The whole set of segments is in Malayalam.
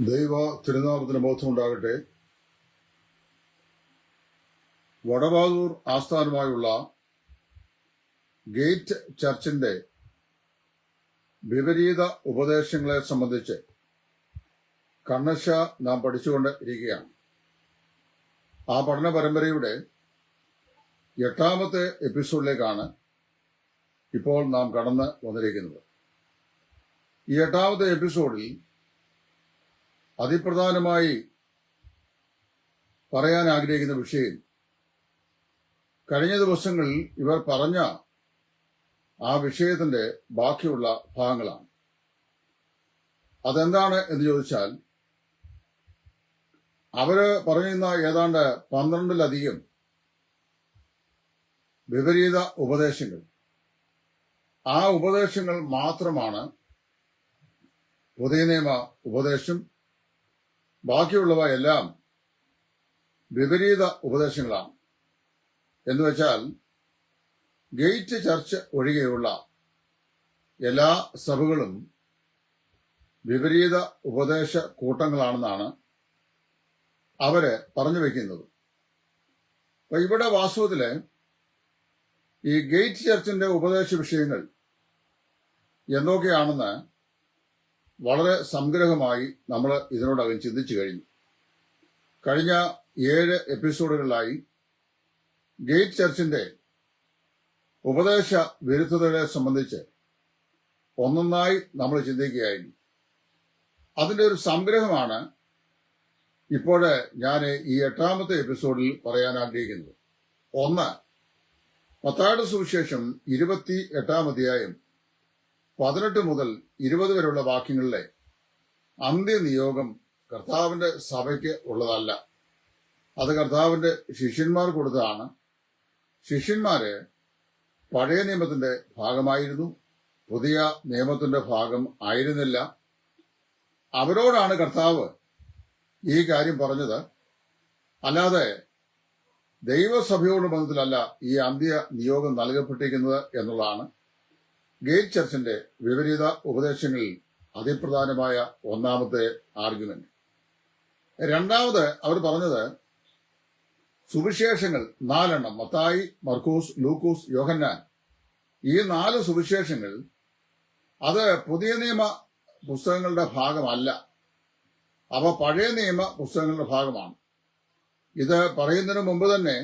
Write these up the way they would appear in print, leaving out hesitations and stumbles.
ദൈവ തിരുനാമത്തിന് ബോധമുണ്ടാകട്ടെ. വടവാതൂർ ആസ്ഥാനമായുള്ള ഗേറ്റ് ചർച്ചിന്റെ വിപരീത ഉപദേശങ്ങളെ സംബന്ധിച്ച് കണ്ണശ നാം പഠിച്ചുകൊണ്ട് ഇരിക്കുകയാണ്. ആ പഠന പരമ്പരയുടെ 8ാമത്തെ എപ്പിസോഡിലേക്കാണ് ഇപ്പോൾ നാം കടന്ന് വന്നിരിക്കുന്നത്. ഈ 8ാമത്തെ എപ്പിസോഡിൽ അതിപ്രധാനമായി പറയാൻ ആഗ്രഹിക്കുന്ന വിഷയം കഴിഞ്ഞ ദിവസങ്ങളിൽ ഇവർ പറഞ്ഞ ആ വിഷയത്തിന്റെ ബാക്കിയുള്ള ഭാഗങ്ങളാണ്. അതെന്താണ് എന്ന് ചോദിച്ചാൽ, അവര് പറയുന്ന ഏതാണ്ട് 12-ലധികം വിപരീത ഉപദേശങ്ങൾ, ആ ഉപദേശങ്ങൾ മാത്രമാണ് പുതിയ നിയമ ഉപദേശം. ബാക്കിയുള്ളവ എല്ലാം വിപരീത ഉപദേശങ്ങളാണ്. എന്നുവെച്ചാൽ ഗേറ്റ് ചർച്ച് ഒഴികെയുള്ള എല്ലാ സഭകളും വിപരീത ഉപദേശ കൂട്ടങ്ങളാണെന്നാണ് അവര് പറഞ്ഞു വെക്കുന്നത്. അപ്പൊ ഇവിടെ വാസ്തവത്തില് ഈ ഗേറ്റ് ചർച്ചിന്റെ ഉപദേശ വിഷയങ്ങൾ എന്തൊക്കെയാണെന്ന് വളരെ സംഗ്രഹമായി നമ്മൾ ഇതിനോടകം ചിന്തിച്ചു കഴിഞ്ഞു. കഴിഞ്ഞ 7 എപ്പിസോഡുകളിലായി ഗേറ്റ് ചർച്ചിന്റെ ഉപദേശ വിരുദ്ധതകളെ സംബന്ധിച്ച് ഒന്നൊന്നായി നമ്മൾ ചിന്തിക്കുകയായിരുന്നു. അതിന്റെ ഒരു സംഗ്രഹമാണ് ഇപ്പോൾ ഞാൻ ഈ 8ാമത്തെ എപ്പിസോഡിൽ പറയാൻ ആഗ്രഹിക്കുന്നത്. 1, മത്തായിയുടെ സുവിശേഷം 28-ാം അധ്യായം 18 മുതൽ 20 വരെയുള്ള വാക്യങ്ങളിലെ അന്ത്യനിയോഗം കർത്താവിന്റെ സഭയ്ക്ക് ഉള്ളതല്ല. അത് കർത്താവിന്റെ ശിഷ്യന്മാർ കൊടുത്തതാണ്. ശിഷ്യന്മാര് പഴയ നിയമത്തിന്റെ ഭാഗമായിരുന്നു, പുതിയ നിയമത്തിന്റെ ഭാഗം ആയിരുന്നില്ല. അവരോടാണ് കർത്താവ് ഈ കാര്യം പറഞ്ഞത്. അല്ലാതെ ദൈവസഭയോട് ബന്ധത്തിലല്ല ഈ അന്ത്യ നിയോഗം നൽകപ്പെട്ടിരിക്കുന്നത് എന്നുള്ളതാണ് ഗേറ്റ് ചർച്ചിന്റെ വിപരീത ഉപദേശങ്ങളിൽ അതിപ്രധാനമായ 1ാമത്തെ ആർഗ്യുമെന്റ്. 2ാമത് അവർ പറഞ്ഞത് സുവിശേഷങ്ങൾ 4 മത്തായി, മർക്കോസ്, ലൂക്കോസ്, യോഹന്നാൻ, ഈ 4 സുവിശേഷങ്ങൾ അത് പുതിയ നിയമ പുസ്തകങ്ങളുടെ ഭാഗമല്ല, അവ പഴയ നിയമ പുസ്തകങ്ങളുടെ ഭാഗമാണ്. ഇത് പറയുന്നതിന് മുമ്പ് തന്നെ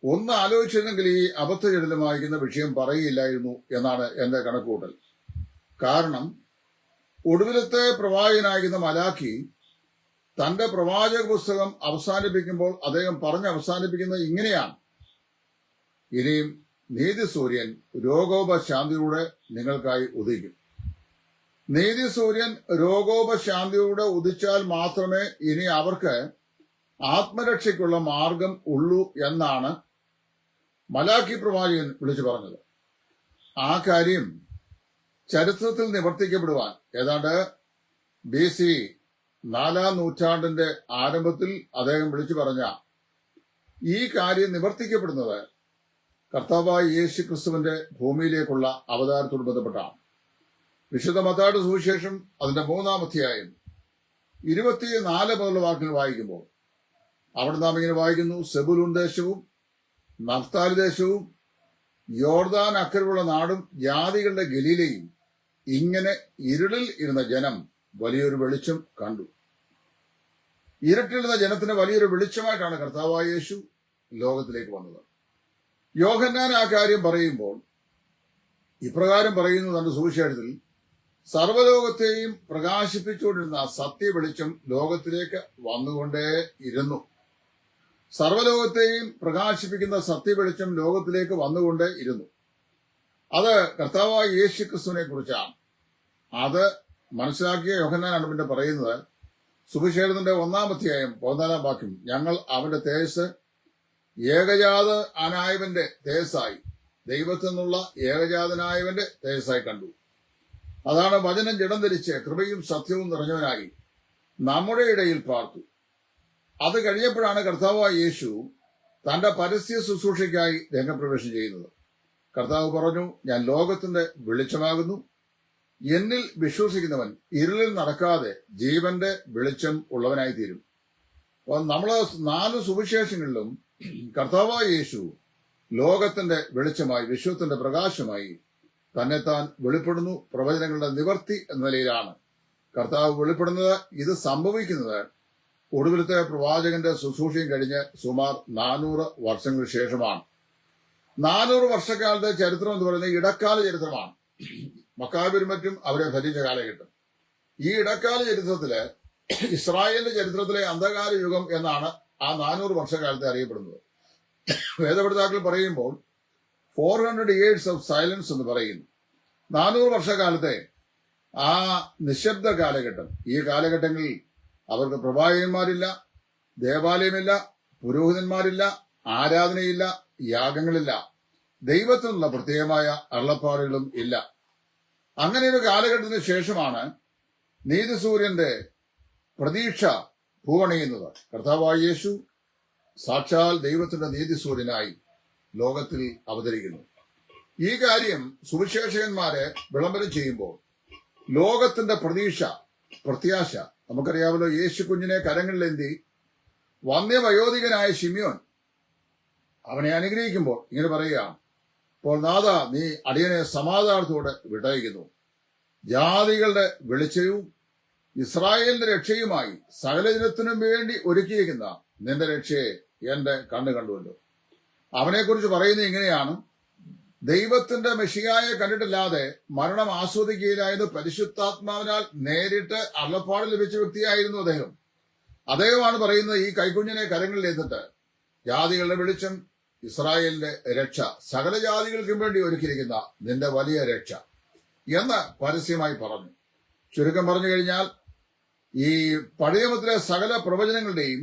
ഒന്ന് ആലോചിച്ചിരുന്നെങ്കിൽ ഈ അബദ്ധജടിലമായിരിക്കുന്ന വിഷയം പറയുകയില്ലായിരുന്നു എന്നാണ് എന്റെ കണക്കുകൂട്ടൽ. കാരണം ഒടുവിലത്തെ പ്രവാചകനായിരിക്കുന്ന മലാഖി തന്റെ പ്രവാചക പുസ്തകം അവസാനിപ്പിക്കുമ്പോൾ അദ്ദേഹം പറഞ്ഞ് അവസാനിപ്പിക്കുന്നത് ഇങ്ങനെയാണ്: ഇനിയും നീതിസൂര്യൻ രോഗോപശാന്തിയുടെ നിങ്ങൾക്കായി ഉദിക്കും. നീതിസൂര്യൻ രോഗോപശാന്തിയുടെ ഉദിച്ചാൽ മാത്രമേ ഇനി അവർക്ക് ആത്മരക്ഷയ്ക്കുള്ള മാർഗം ഉള്ളൂ എന്നാണ് മലാഖി പ്രവാചകൻ വിളിച്ചു പറഞ്ഞത്. ആ കാര്യം ചരിത്രത്തിൽ നിവർത്തിക്കപ്പെടുവാൻ ഏതാണ്ട് BC 4ാം നൂറ്റാണ്ടിന്റെ ആരംഭത്തിൽ അദ്ദേഹം വിളിച്ചു പറഞ്ഞ ഈ കാര്യം നിവർത്തിക്കപ്പെടുന്നത് കർത്താവായ യേശു ക്രിസ്തുവിന്റെ ഭൂമിയിലേക്കുള്ള അവതാരത്തോട് ബന്ധപ്പെട്ടാണ്. വിശുദ്ധ മത്തായിയുടെ സുവിശേഷം അതിന്റെ 3ാം അധ്യായം 24 മുതലുള്ള വാക്യങ്ങൾ വായിക്കുമ്പോൾ അവിടെ നാം ഇങ്ങനെ വായിക്കുന്നു: സെബുലൂൻ ദേശവും നഫ്താലി ദേശവും യോർദാൻ അക്കരെയുള്ള നാടും ജാതികളുടെ ഗലീലയും ഇങ്ങനെ ഇരുളിൽ ഇരുന്ന ജനം വലിയൊരു വെളിച്ചം കണ്ടു. ഇരുട്ടിരുന്ന ജനത്തിന് വലിയൊരു വെളിച്ചമായിട്ടാണ് കർത്താവായ യേശു ലോകത്തിലേക്ക് വന്നത്. യോഹന്നാൻ ആ കാര്യം പറയുമ്പോൾ ഇപ്രകാരം പറയുന്നു തന്റെ സുവിശേഷത്തിൽ: സർവ്വലോകത്തെയും പ്രകാശിപ്പിച്ചുകൊണ്ടിരുന്ന സത്യ വെളിച്ചം ലോകത്തിലേക്ക് വന്നുകൊണ്ടേ ഇരുന്നു. സർവ്വലോകത്തെയും പ്രകാശിപ്പിക്കുന്ന സത്യവെളിച്ചം ലോകത്തിലേക്ക് വന്നുകൊണ്ടേ ഇരുന്നു. അത് കർത്താവായ യേശു ക്രിസ്തുവിനെ കുറിച്ചാണ്. അത് മനസ്സിലാക്കിയ യോഹന്നാനാണ് പിന്നെ പറയുന്നത്, സുവിശേഷത്തിന്റെ 1ാം അധ്യായം 14ാം വാക്യം: ഞങ്ങൾ അവന്റെ തേജസ് ഏകജാതനായവന്റെ തേജസ്സായി, ദൈവത്തിൽ നിന്നുള്ള ഏകജാതനായവന്റെ തേജസ്സായി കണ്ടു. അതാണ് വചനം ജഡം ധരിച്ച് കൃപയും സത്യവും നിറഞ്ഞവനായി നമ്മുടെ ഇടയിൽ പാർത്തു. അത് കഴിഞ്ഞപ്പോഴാണ് കർത്താവായ യേശു തന്റെ പരസ്യ ശുശ്രൂഷയ്ക്കായി രംഗപ്രവേശം ചെയ്യുന്നത്. കർത്താവ് പറഞ്ഞു: ഞാൻ ലോകത്തിന്റെ വെളിച്ചമാകുന്നു. എന്നിൽ വിശ്വസിക്കുന്നവൻ ഇരുളിൽ നടക്കാതെ ജീവന്റെ വെളിച്ചം ഉള്ളവനായി തീരും. അപ്പോൾ നമ്മള് 4 സുവിശേഷങ്ങളിലും കർത്താവായ യേശു ലോകത്തിന്റെ വെളിച്ചമായി, വിശ്വത്തിന്റെ പ്രകാശമായി തന്നെത്താൻ വെളിപ്പെടുന്നു. പ്രവചനങ്ങളുടെ നിവർത്തി എന്ന നിലയിലാണ് കർത്താവ് വെളിപ്പെടുന്നത്. ഇത് സംഭവിക്കുന്നത് ഒടുവിലത്തെ പ്രവാചകന്റെ ശുശ്രൂഷയും കഴിഞ്ഞ് സുമാർ 400 വർഷങ്ങൾക്ക് ശേഷമാണ്. 400 വർഷക്കാലത്തെ ചരിത്രം എന്ന് പറയുന്നത് ഇടക്കാല ചരിത്രമാണ്. മക്കാബിരും മറ്റും അവരെ ഭരിച്ച കാലഘട്ടം. ഈ ഇടക്കാല ചരിത്രത്തില് ഇസ്രായേലിന്റെ ചരിത്രത്തിലെ അന്ധകാര യുഗം എന്നാണ് ആ 400 വർഷക്കാലത്തെ അറിയപ്പെടുന്നത്. വേദപഠിതാക്കൾ പറയുമ്പോൾ 400 years ഓഫ് സൈലൻസ് എന്ന് പറയുന്നു. 400 വർഷക്കാലത്തെ ആ നിശബ്ദ കാലഘട്ടം. ഈ കാലഘട്ടങ്ങളിൽ അവർക്ക് പ്രവാചകന്മാരില്ല, ദേവാലയമില്ല, പുരോഹിതന്മാരില്ല, ആരാധനയില്ല, യാഗങ്ങളില്ല, ദൈവത്തിനുള്ള പ്രത്യേകമായ അരുളപ്പാടുകളും ഇല്ല. അങ്ങനെ ഒരു കാലഘട്ടത്തിന് ശേഷമാണ് നീതിസൂര്യന്റെ പ്രതീക്ഷ പൂവണിയുന്നത്. കർത്താവായ യേശു സാക്ഷാൽ ദൈവത്തിന്റെ നീതിസൂര്യനായി ലോകത്തിൽ അവതരിക്കുന്നു. ഈ കാര്യം സുവിശേഷകന്മാരെ വിളംബരം ചെയ്യുമ്പോൾ ലോകത്തിന്റെ പ്രത്യാശ നമുക്കറിയാമല്ലോ. യേശു കുഞ്ഞിനെ കരങ്ങളിലേന്തി വന്ധ്യവയോധികനായ ശിമ്യോൻ അവനെ അനുഗ്രഹിക്കുമ്പോൾ ഇങ്ങനെ പറയുകയാണ്, ഇപ്പോൾ നാഥ, നീ അടിയനെ സമാധാനത്തോടെ വിട്ടയക്കുന്നു. ജാതികളുടെ വെളിച്ചവും ഇസ്രായേലിന്റെ രക്ഷയുമായി സകല ജനത്തിനും വേണ്ടി ഒരുക്കിയിരിക്കുന്ന നിന്റെ രക്ഷയെ എന്റെ കണ്ണു കണ്ടുവല്ലോ. അവനെക്കുറിച്ച് പറയുന്നത് ഇങ്ങനെയാണ്: ദൈവത്തിന്റെ മെഷിയായെ കണ്ടിട്ടില്ലാതെ മരണം ആസ്വദിക്കുകയില്ലായിരുന്നു. പരിശുദ്ധാത്മാവിനാൽ നേരിട്ട് അരുളപ്പാട് ലഭിച്ച വ്യക്തിയായിരുന്നു അദ്ദേഹം. അദ്ദേഹമാണ് പറയുന്നത്, ഈ കൈക്കുഞ്ഞിനെ കരങ്ങളിൽ ഏന്നിട്ട് ജാതികളുടെ വെളിച്ചം, ഇസ്രായേലിന്റെ രക്ഷ, സകല ജാതികൾക്കും വേണ്ടി ഒരുക്കിയിരിക്കുന്ന നിന്റെ വലിയ രക്ഷ എന്ന് പരസ്യമായി പറഞ്ഞു. ചുരുക്കം പറഞ്ഞു കഴിഞ്ഞാൽ ഈ പഴയ നിയമത്തിലെ സകല പ്രവചനങ്ങളുടെയും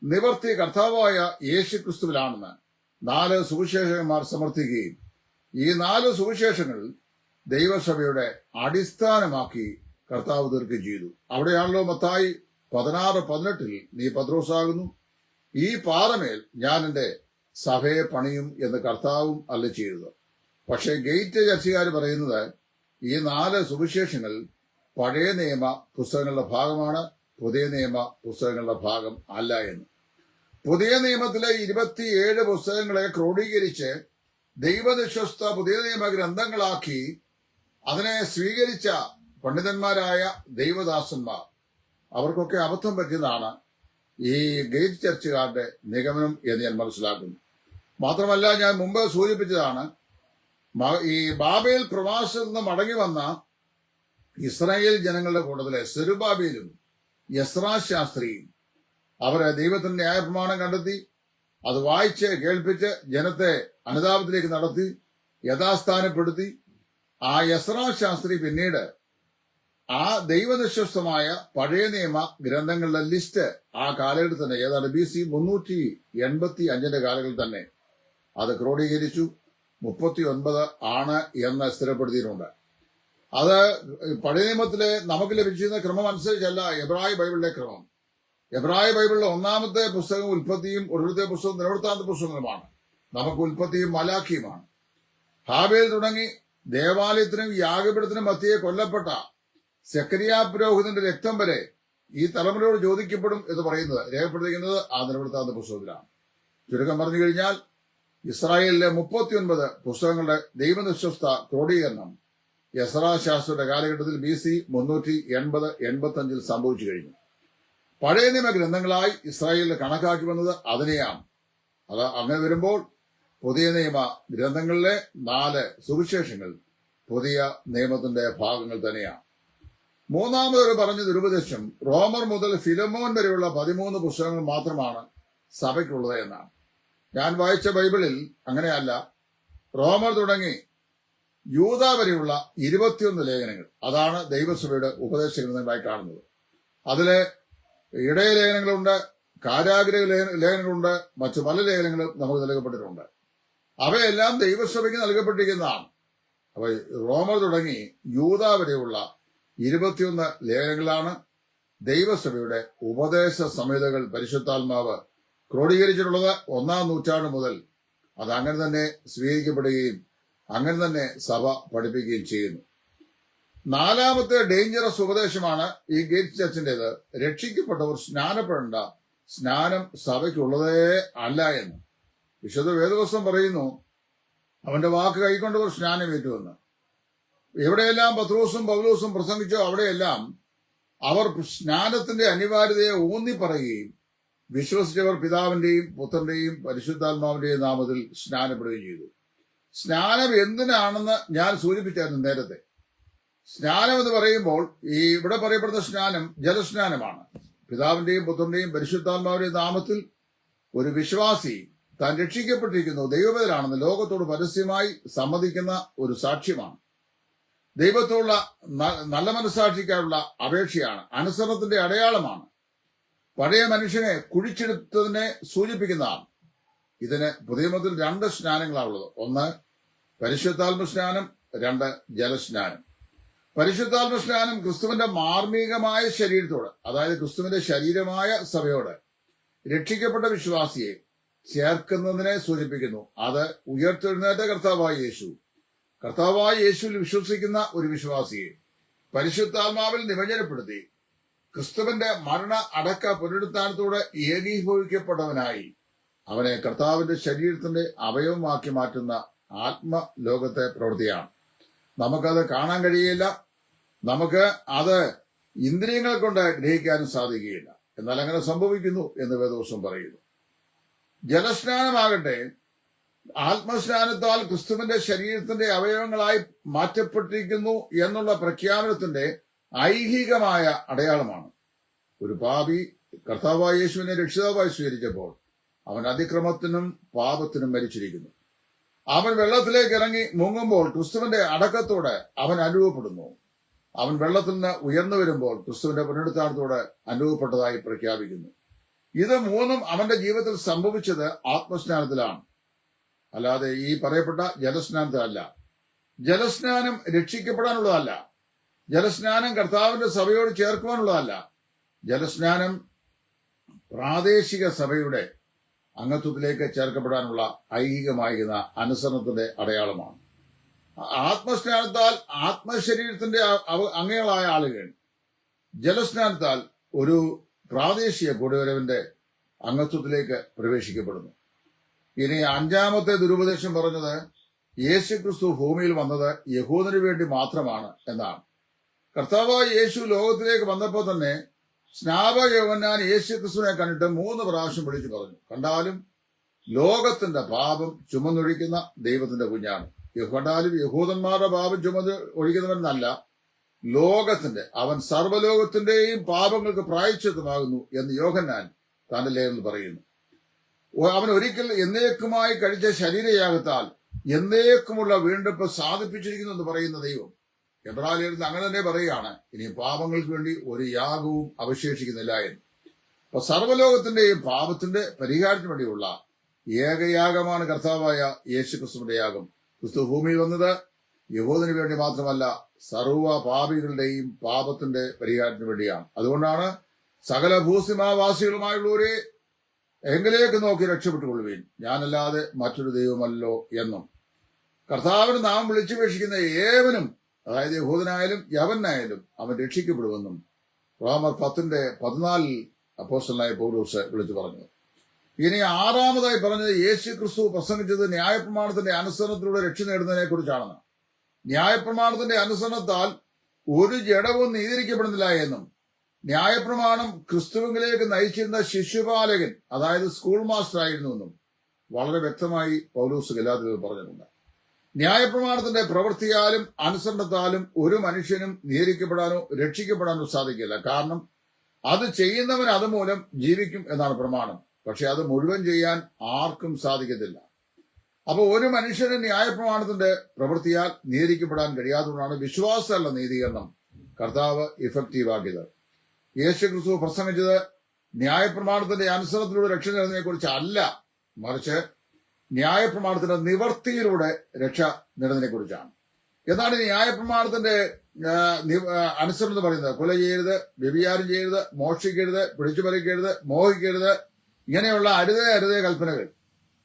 നിവർത്തി കർത്താവായ യേശു ക്രിസ്തുവിലാണെന്ന് 4 സുവിശേഷകന്മാർ സമർത്ഥിക്കുകയും ഈ 4 സുവിശേഷങ്ങൾ ദൈവസഭയുടെ അടിസ്ഥാനമാക്കി കർത്താവ് തീർക്കുകയും ചെയ്തു. അവിടെയാണല്ലോ മത്തായി 16:18 നീ പത്രോസാകുന്നു, ഈ പാറമേൽ ഞാൻ എന്റെ സഭയെ പണിയും എന്ന് കർത്താവും അല്ല ചെയ്തത്. പക്ഷേ ഗേറ്റ് ചർച്ചക്കാർ പറയുന്നത് ഈ 4 സുവിശേഷങ്ങൾ പഴയ നിയമ പുസ്തകങ്ങളുടെ ഭാഗമാണ്, പുതിയ നിയമ പുസ്തകങ്ങളുടെ ഭാഗം അല്ല എന്ന്. പുതിയ നിയമത്തിലെ 27 പുസ്തകങ്ങളെ ക്രോഡീകരിച്ച് ദൈവനിശ്വസ്ത പുതിയ നിയമ ഗ്രന്ഥങ്ങളാക്കി അതിനെ സ്വീകരിച്ച പണ്ഡിതന്മാരായ ദൈവദാസന്മാർ, അവർക്കൊക്കെ അബദ്ധം പറ്റിയതാണ് ഈ ഗേറ്റ് ചർച്ചുകാരുടെ നിഗമനം എന്ന് ഞാൻ മനസ്സിലാക്കുന്നു. മാത്രമല്ല, ഞാൻ മുമ്പ് സൂചിപ്പിച്ചതാണ്, ഈ ബാബേൽ പ്രവാസത്തിൽ നിന്ന് മടങ്ങി വന്ന ഇസ്രായേൽ ജനങ്ങളുടെ കൂട്ടത്തിലെ സെരുബാബേലും യസ്രാ ശാസ്ത്രിയും അവരെ ദൈവത്തിന്റെ ന്യായപ്രമാണം കണ്ടെത്തി അത് വായിച്ച് കേൾപ്പിച്ച് ജനത്തെ അനുതാപത്തിലേക്ക് നടത്തി യഥാസ്ഥാനപ്പെടുത്തി. ആ യസ്രാ ശാസ്ത്രി പിന്നീട് ആ ദൈവനിശ്വസ്തമായ പഴയ നിയമ ഗ്രന്ഥങ്ങളുടെ ലിസ്റ്റ് ആ കാലഘട്ടത്തിൽ തന്നെ ഏതാണ്ട് BC 385 കാലങ്ങളിൽ തന്നെ അത് ക്രോഡീകരിച്ചു. 39 ആണ് എന്ന് സ്ഥിരപ്പെടുത്തിയിട്ടുണ്ട്. അത് പഴയ നിയമത്തിലെ നമുക്ക് ലഭിച്ചിരുന്ന ക്രമം അനുസരിച്ചല്ല എബ്രായ ബൈബിളിലെ ക്രമം. എബ്രായ ബൈബിളിലെ ഒന്നാമത്തെ പുസ്തകം ഉൽപ്പത്തിയും, ഒടുവിലത്തെ പുസ്തകം നിലവൃത്താന്ത പുസ്തകങ്ങളുമാണ്. നമുക്ക് ഉൽപ്പത്തിയും മലാഖിയുമാണ്. ഹാബേൽ തുടങ്ങി ദേവാലയത്തിനും യാഗപീഠത്തിനും മധ്യേ കൊല്ലപ്പെട്ട സെക്കരിയാ പുരോഹിതന്റെ രക്തം വരെ ഈ തലമുറയോട് ചോദിക്കപ്പെടും എന്ന് പറയുന്നത് രേഖപ്പെടുത്തിയിരിക്കുന്നത് ആ നിലവൃത്താന്ത പുസ്തകത്തിലാണ്. ചുരുക്കം പറഞ്ഞു കഴിഞ്ഞാൽ ഇസ്രായേലിലെ 39 പുസ്തകങ്ങളുടെ ദൈവനിശ്വസ്ത ക്രോഡീകരണം യസ്രാ ശാസ്ത്രിയുടെ കാലഘട്ടത്തിൽ BC 380-85 സംഭവിച്ചു കഴിഞ്ഞു. പഴയ നിയമ ഗ്രന്ഥങ്ങളായി ഇസ്രായേലിൽ കണക്കാക്കി വന്നത് അതിനെയാണ്. അത് അങ്ങനെ വരുമ്പോൾ പുതിയ നിയമ ഗ്രന്ഥങ്ങളിലെ 4 സുവിശേഷങ്ങൾ പുതിയ നിയമത്തിന്റെ ഭാഗങ്ങൾ തന്നെയാണ്. മൂന്നാമതൊരു പറഞ്ഞ ദുരുപദേശം റോമർ മുതൽ ഫിലമോൻ വരെയുള്ള 13 പുസ്തകങ്ങൾ മാത്രമാണ് സഭയ്ക്കുള്ളത് എന്നാണ്. ഞാൻ വായിച്ച ബൈബിളിൽ അങ്ങനെയല്ല. റോമർ തുടങ്ങി യൂദ വരെയുള്ള 21 ലേഖനങ്ങൾ, അതാണ് ദൈവസഭയുടെ ഉപദേശ ഗ്രന്ഥങ്ങളായി കാണുന്നത്. അതിലെ ഇടയ ലേഖനങ്ങളുണ്ട്, കാരാഗ്രഹ ലേഖനങ്ങളുണ്ട്, മറ്റു പല ലേഖനങ്ങളും നമുക്ക് നൽകപ്പെട്ടിട്ടുണ്ട്. അവയെല്ലാം ദൈവസഭയ്ക്ക് നൽകപ്പെട്ടിരിക്കുന്നതാണ്. അപ്പൊ റോമർ തുടങ്ങി യൂദ വരെയുള്ള 21 ലേഖനങ്ങളാണ് ദൈവസഭയുടെ ഉപദേശ സംഹിതകൾ പരിശുദ്ധാത്മാവ് ക്രോഡീകരിച്ചിട്ടുള്ളത്. 1-ാം നൂറ്റാണ്ട് മുതൽ അത് അങ്ങനെ തന്നെ സ്വീകരിക്കപ്പെടുകയും അങ്ങനെ തന്നെ സഭ പഠിപ്പിക്കുകയും ചെയ്യുന്നു. നാലാമത്തെ ഡേഞ്ചറസ് ഉപദേശമാണ് ഈ ഗേറ്റ് ചർച്ചിന്റേത്. രക്ഷിക്കപ്പെട്ടവർ സ്നാനപ്പെടേണ്ട, സ്നാനം സഭയ്ക്കുള്ളതേ അല്ല എന്ന്. വിശുദ്ധ വേദപുസ്തകം പറയുന്നു, അവന്റെ വാക്ക് കൈക്കൊണ്ടവർ സ്നാനമേറ്റുവെന്ന്. എവിടെയെല്ലാം പത്രോസും പൗലോസും പ്രസംഗിച്ചോ അവിടെയെല്ലാം അവർ സ്നാനത്തിന്റെ അനിവാര്യതയെ ഊന്നി പറയുകയും വിശ്വസിച്ചവർ പിതാവിന്റെയും പുത്രന്റെയും പരിശുദ്ധാത്മാവിന്റെയും നാമത്തിൽ സ്നാനപ്പെടുകയും ചെയ്തു. സ്നാനം എന്തിനാണെന്ന് ഞാൻ സൂചിപ്പിച്ചായിരുന്നു നേരത്തെ. സ്നാനം എന്ന് പറയുമ്പോൾ ഈ ഇവിടെ പറയപ്പെടുന്ന സ്നാനം ജലസ്നാനമാണ്. പിതാവിന്റെയും പുത്രന്റെയും പരിശുദ്ധാത്മാവിന്റെയും നാമത്തിൽ ഒരു വിശ്വാസി താൻ രക്ഷിക്കപ്പെട്ടിരിക്കുന്നു, ദൈവവേദനാണെന്ന് ലോകത്തോട് പരസ്യമായി സമ്മതിക്കുന്ന ഒരു സാക്ഷ്യമാണ്. ദൈവത്തോടുള്ള നല്ല മനസ്സാക്ഷിക്കാനുള്ള അപേക്ഷയാണ്, അനുസരണത്തിന്റെ അടയാളമാണ്. പഴയ മനുഷ്യനെ കുഴിച്ചെടുത്തതിനെ സൂചിപ്പിക്കുന്നതാണ്. ഇതിന് പുതിയ മതത്തിൽ 2 സ്നാനങ്ങളാണുള്ളത്. ഒന്ന് പരിശുദ്ധാത്മ സ്നാനം, 2 ജലസ്നാനം. പരിശുദ്ധാത്മ സ്നാനം ക്രിസ്തുവിന്റെ മാർമികമായ ശരീരത്തോട്, അതായത് ക്രിസ്തുവിന്റെ ശരീരമായ സഭയോട് രക്ഷിക്കപ്പെട്ട വിശ്വാസിയെ ചേർക്കുന്നതിനെ സൂചിപ്പിക്കുന്നു. അത് ഉയർത്തെഴുന്നേറ്റ കർത്താവായ യേശുവിൽ വിശ്വസിക്കുന്ന ഒരു വിശ്വാസിയെ പരിശുദ്ധാത്മാവിൽ നിമജ്ജനപ്പെടുത്തി ക്രിസ്തുവിന്റെ മരണ അടക്ക പുനരുത്ഥാനത്തോടെ ഏകീഭവിക്കപ്പെട്ടവനായി അവനെ കർത്താവിന്റെ ശരീരത്തിന്റെ അവയവമാക്കി മാറ്റുന്ന ആത്മലോകത്തെ പ്രവൃത്തിയാണ്. നമുക്കത് കാണാൻ കഴിയില്ല, നമുക്ക് അത് ഇന്ദ്രിയങ്ങൾ കൊണ്ട് ഗ്രഹിക്കാനും സാധിക്കുകയില്ല. എന്നാൽ അങ്ങനെ സംഭവിക്കുന്നു എന്ന് വേദപുസ്തകം പറയുന്നു. ജലസ്നാനമാകട്ടെ ആത്മസ്നാനത്താൽ ക്രിസ്തുവിന്റെ ശരീരത്തിന്റെ അവയവങ്ങളായി മാറ്റപ്പെട്ടിരിക്കുന്നു എന്നുള്ള പ്രഖ്യാപനത്തിന്റെ ഐഹികമായ അടയാളമാണ്. ഒരു പാപി കർത്താവായ യേശുവിനെ രക്ഷിതാവായി സ്വീകരിച്ചപ്പോൾ അവൻ അതിക്രമത്തിനും പാപത്തിനും മരിച്ചിരിക്കുന്നു. അവൻ വെള്ളത്തിലേക്ക് ഇറങ്ങി മുങ്ങുമ്പോൾ ക്രിസ്തുവിന്റെ അടക്കത്തോടെ അവൻ അനുഭവപ്പെടുന്നു. അവൻ വെള്ളത്തിൽ നിന്ന് ഉയർന്നു വരുമ്പോൾ ക്രിസ്തുവിന്റെ പുനരുത്ഥാനത്തോടെ അനുഭവപ്പെട്ടതായി പ്രഖ്യാപിക്കുന്നു. ഇത് മൂന്നും അവന്റെ ജീവിതത്തിൽ സംഭവിച്ചത് ആത്മസ്നാനത്തിലാണ്, അല്ലാതെ ഈ പറയപ്പെട്ട ജലസ്നാനത്തിലല്ല. ജലസ്നാനം രക്ഷിക്കപ്പെടാനുള്ളതല്ല. ജലസ്നാനം കർത്താവിന്റെ സഭയോട് ചേർക്കുവാനുള്ളതല്ല. ജലസ്നാനം പ്രാദേശിക സഭയുടെ അംഗത്വത്തിലേക്ക് ചേർക്കപ്പെടാനുള്ള ഐഹികമായിരുന്ന അനുസരണത്തിന്റെ അടയാളമാണ്. ആത്മസ്നാനത്താൽ ആത്മശരീരത്തിന്റെ അംഗങ്ങളായ ആളുകൾ ജലസ്നാനത്താൽ ഒരു പ്രാദേശിക കൂടിവരവിന്റെ അംഗത്വത്തിലേക്ക് പ്രവേശിക്കപ്പെടുന്നു. ഇനി 5ാമത്തെ ദുരുപദേശം പറഞ്ഞത് യേശുക്രിസ്തു ഭൂമിയിൽ വന്നത് യഹൂദന് വേണ്ടി മാത്രമാണ് എന്നാണ്. കർത്താവായ യേശു ലോകത്തിലേക്ക് വന്നപ്പോൾ തന്നെ സ്നാപക യോഹന്നാൻ യേശുക്രിസ്തുവിനെ കണ്ടിട്ട് 3 പ്രാവശ്യം വിളിച്ചു പറഞ്ഞു, കണ്ടാലും ലോകത്തിന്റെ പാപം ചുമന്നൊഴിക്കുന്ന ദൈവത്തിന്റെ കുഞ്ഞാണ്. കണ്ടാലും യഹൂദന്മാരുടെ പാപം ഒഴിക്കുന്നവരെന്നല്ല, ലോകത്തിന്റെ, അവൻ സർവ്വലോകത്തിന്റെയും പാപങ്ങൾക്ക് പ്രായശ്ചിത്തമാകുന്നു എന്ന് യോഹന്നാൻ തന്റെ ലേഖനത്തിൽ പറയുന്നു. അവൻ ഒരിക്കൽ എന്നേക്കുമായി കഴിച്ച ശരീരയാഗത്താൽ എന്നേക്കുമുള്ള വീണ്ടെടുപ്പ് സാധിപ്പിച്ചിരിക്കുന്നു എന്ന് പറയുന്ന ദൈവം എബ്രായരിൽ അങ്ങനെ തന്നെ പറയുകയാണ്, ഇനി പാപങ്ങൾക്ക് വേണ്ടി ഒരു യാഗവും അവശേഷിക്കുന്നില്ല എന്ന്. അപ്പൊ സർവ്വലോകത്തിന്റെയും പാപത്തിന്റെ പരിഹാരത്തിന് വേണ്ടിയുള്ള ഏകയാഗമാണ് കർത്താവായ യേശുക്രിസ്തുവിന്റെ യാഗം. ക്രിസ്തു ഭൂമിയിൽ വന്നത് യഹൂദന് വേണ്ടി മാത്രമല്ല, സർവ്വ പാപികളുടെയും പാപത്തിന്റെ പരിഹാരത്തിന് വേണ്ടിയാണ്. അതുകൊണ്ടാണ് സകല ഭൂസിമാവാസികളുമായുള്ളവരെ എങ്കിലേക്ക് നോക്കി രക്ഷപ്പെട്ടുകൊള്ളുവീൻ, ഞാനല്ലാതെ മറ്റൊരു ദൈവമല്ലോ എന്നും. കർത്താവിന് നാം വിളിച്ചുപേക്ഷിക്കുന്ന ഏവനും, അതായത് യഹൂദനായാലും യവനായാലും അവൻ രക്ഷിക്കപ്പെടുമെന്നും റോമർ 10:14 അപ്പോസ്തലനായ പൗലോസ് വിളിച്ചു പറഞ്ഞു. ഇനി 6ാമതായി പറഞ്ഞത് യേശു ക്രിസ്തു പ്രസംഗിച്ചത് ന്യായപ്രമാണത്തിന്റെ അനുസരണത്തിലൂടെ രക്ഷ നേടുന്നതിനെ കുറിച്ചാണെന്ന്. ന്യായപ്രമാണത്തിന്റെ അനുസരണത്താൽ ഒരു ജഡവും നീതിരിക്കപ്പെടുന്നില്ല എന്നും ന്യായപ്രമാണം ക്രിസ്തുവിലേക്ക് നയിച്ചിരുന്ന ശിശുപാലകൻ, അതായത് സ്കൂൾ മാസ്റ്റർ ആയിരുന്നു എന്നും വളരെ വ്യക്തമായി പൗലോസ് ഗലാത്യരോട് പറഞ്ഞിട്ടുണ്ട്. ന്യായപ്രമാണത്തിന്റെ പ്രവൃത്തിയാലും അനുസരണത്താലും ഒരു മനുഷ്യനും നീതിരിക്കപ്പെടാനോ രക്ഷിക്കപ്പെടാനോ സാധിക്കില്ല. കാരണം അത് ചെയ്യുന്നവൻ അതുമൂലം ജീവിക്കും എന്നാണ് പ്രമാണം. പക്ഷെ അത് മുഴുവൻ ചെയ്യാൻ ആർക്കും സാധിക്കത്തില്ല. അപ്പൊ ഒരു മനുഷ്യന് ന്യായപ്രമാണത്തിന്റെ പ്രവൃത്തിയാൽ നീതിരിക്കപ്പെടാൻ കഴിയാത്തതുകൊണ്ടാണ് വിശ്വാസമല്ല നീതീകരണം കർത്താവ് ഇഫക്റ്റീവ് ആക്കിയത്. യേശു ക്രിസ്തു പ്രസംഗിച്ചത് ന്യായപ്രമാണത്തിന്റെ അനുസരണത്തിലൂടെ രക്ഷ നേടുന്നതിനെ കുറിച്ച് അല്ല, മറിച്ച് ന്യായപ്രമാണത്തിന്റെ നിവർത്തിയിലൂടെ രക്ഷ നേടുന്നതിനെ കുറിച്ചാണ്. എന്നാണ് ന്യായപ്രമാണത്തിന്റെ അനുസരണം എന്ന് പറയുന്നത്? കൊല ചെയ്യരുത്, വ്യഭിചാരം ചെയ്യരുത്, മോഷ്ടിക്കരുത്, പിടിച്ചുപറിക്കരുത്, മോഹിക്കരുത്, ഇങ്ങനെയുള്ള അരുതേ കൽപ്പനകൾ.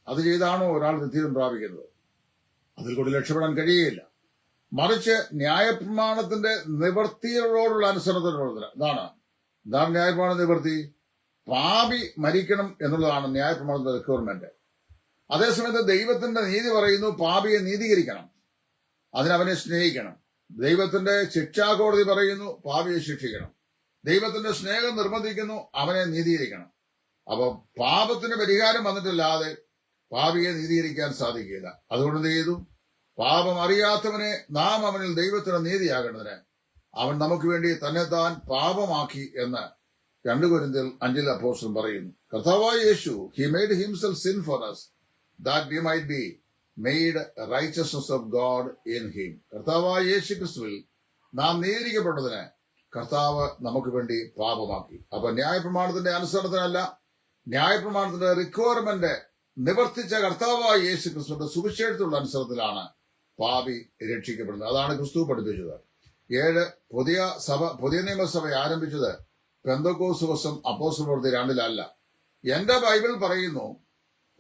അത് ചെയ്താണോ ഒരാൾ നിത്യജീവൻ പ്രാപിക്കുന്നത്? അതിൽ കൂടി രക്ഷപ്പെടാൻ കഴിയുകയില്ല. മറിച്ച് ന്യായപ്രമാണത്തിന്റെ നിവൃത്തിയോടുള്ള അനുസരണത്തിലുള്ള ഇതാണ് ന്യായപ്രമാണ നിവൃത്തി. പാപി മരിക്കണം എന്നുള്ളതാണ് ന്യായപ്രമാണത്തിന്റെ റിക്വയർമെന്റ്. അതേസമയത്ത് ദൈവത്തിന്റെ നീതി പറയുന്നു പാപിയെ നീതീകരിക്കണം, അതിനവനെ സ്നേഹിക്കണം. ദൈവത്തിന്റെ ശിക്ഷാകോടതി പറയുന്നു പാപിയെ ശിക്ഷിക്കണം. ദൈവത്തിന്റെ സ്നേഹം നിർബന്ധിക്കുന്നു അവനെ നീതീകരിക്കണം. അപ്പൊ പാപത്തിന് പരിഹാരം വന്നിട്ടില്ലാതെ പാപിയെ നീതീകരിക്കാൻ സാധിക്കില്ല. അതുകൊണ്ട് എന്ത് ചെയ്തു? പാപം അറിയാത്തവനെ നാം അവനിൽ ദൈവത്തിന് നീതിയാകേണ്ടതിന് അവൻ നമുക്ക് വേണ്ടി തന്നെത്താൻ പാപമാക്കി എന്ന് 2 കൊരിന്ത്യർ 5 അപ്പോസ്തലൻ പറയുന്നു. കർത്താവായ Yeshu he made himself sin for us that we might be made righteousness of God in him. കർത്താവായ യേശു ക്രിസ്തുവിൽ നാം നീതീകരിക്കപ്പെട്ടതിന് കർത്താവ് നമുക്ക് വേണ്ടി പാപമാക്കി. അപ്പൊ ന്യായപ്രമാണത്തിന്റെ അനുസരണത്തിനല്ല, ന്യായപ്രമാണത്തിന്റെ റിക്വയർമെന്റ് നിവർത്തിച്ച കർത്താവായ യേശു ക്രിസ്തുവിന്റെ സുവിശേഷത്തിലുള്ള അനുസരണത്തിലാണ് പാപി രക്ഷിക്കപ്പെടുന്നത്. അതാണ് ക്രിസ്തു പഠിപ്പിച്ചത്. 7 പുതിയ നിയമസഭ ആരംഭിച്ചത് പെന്തക്കോസ്ത് ദിവസം അപ്പോസ്തല പ്രവൃത്തി 2-ലല്ല. എന്റെ ബൈബിൾ പറയുന്നു,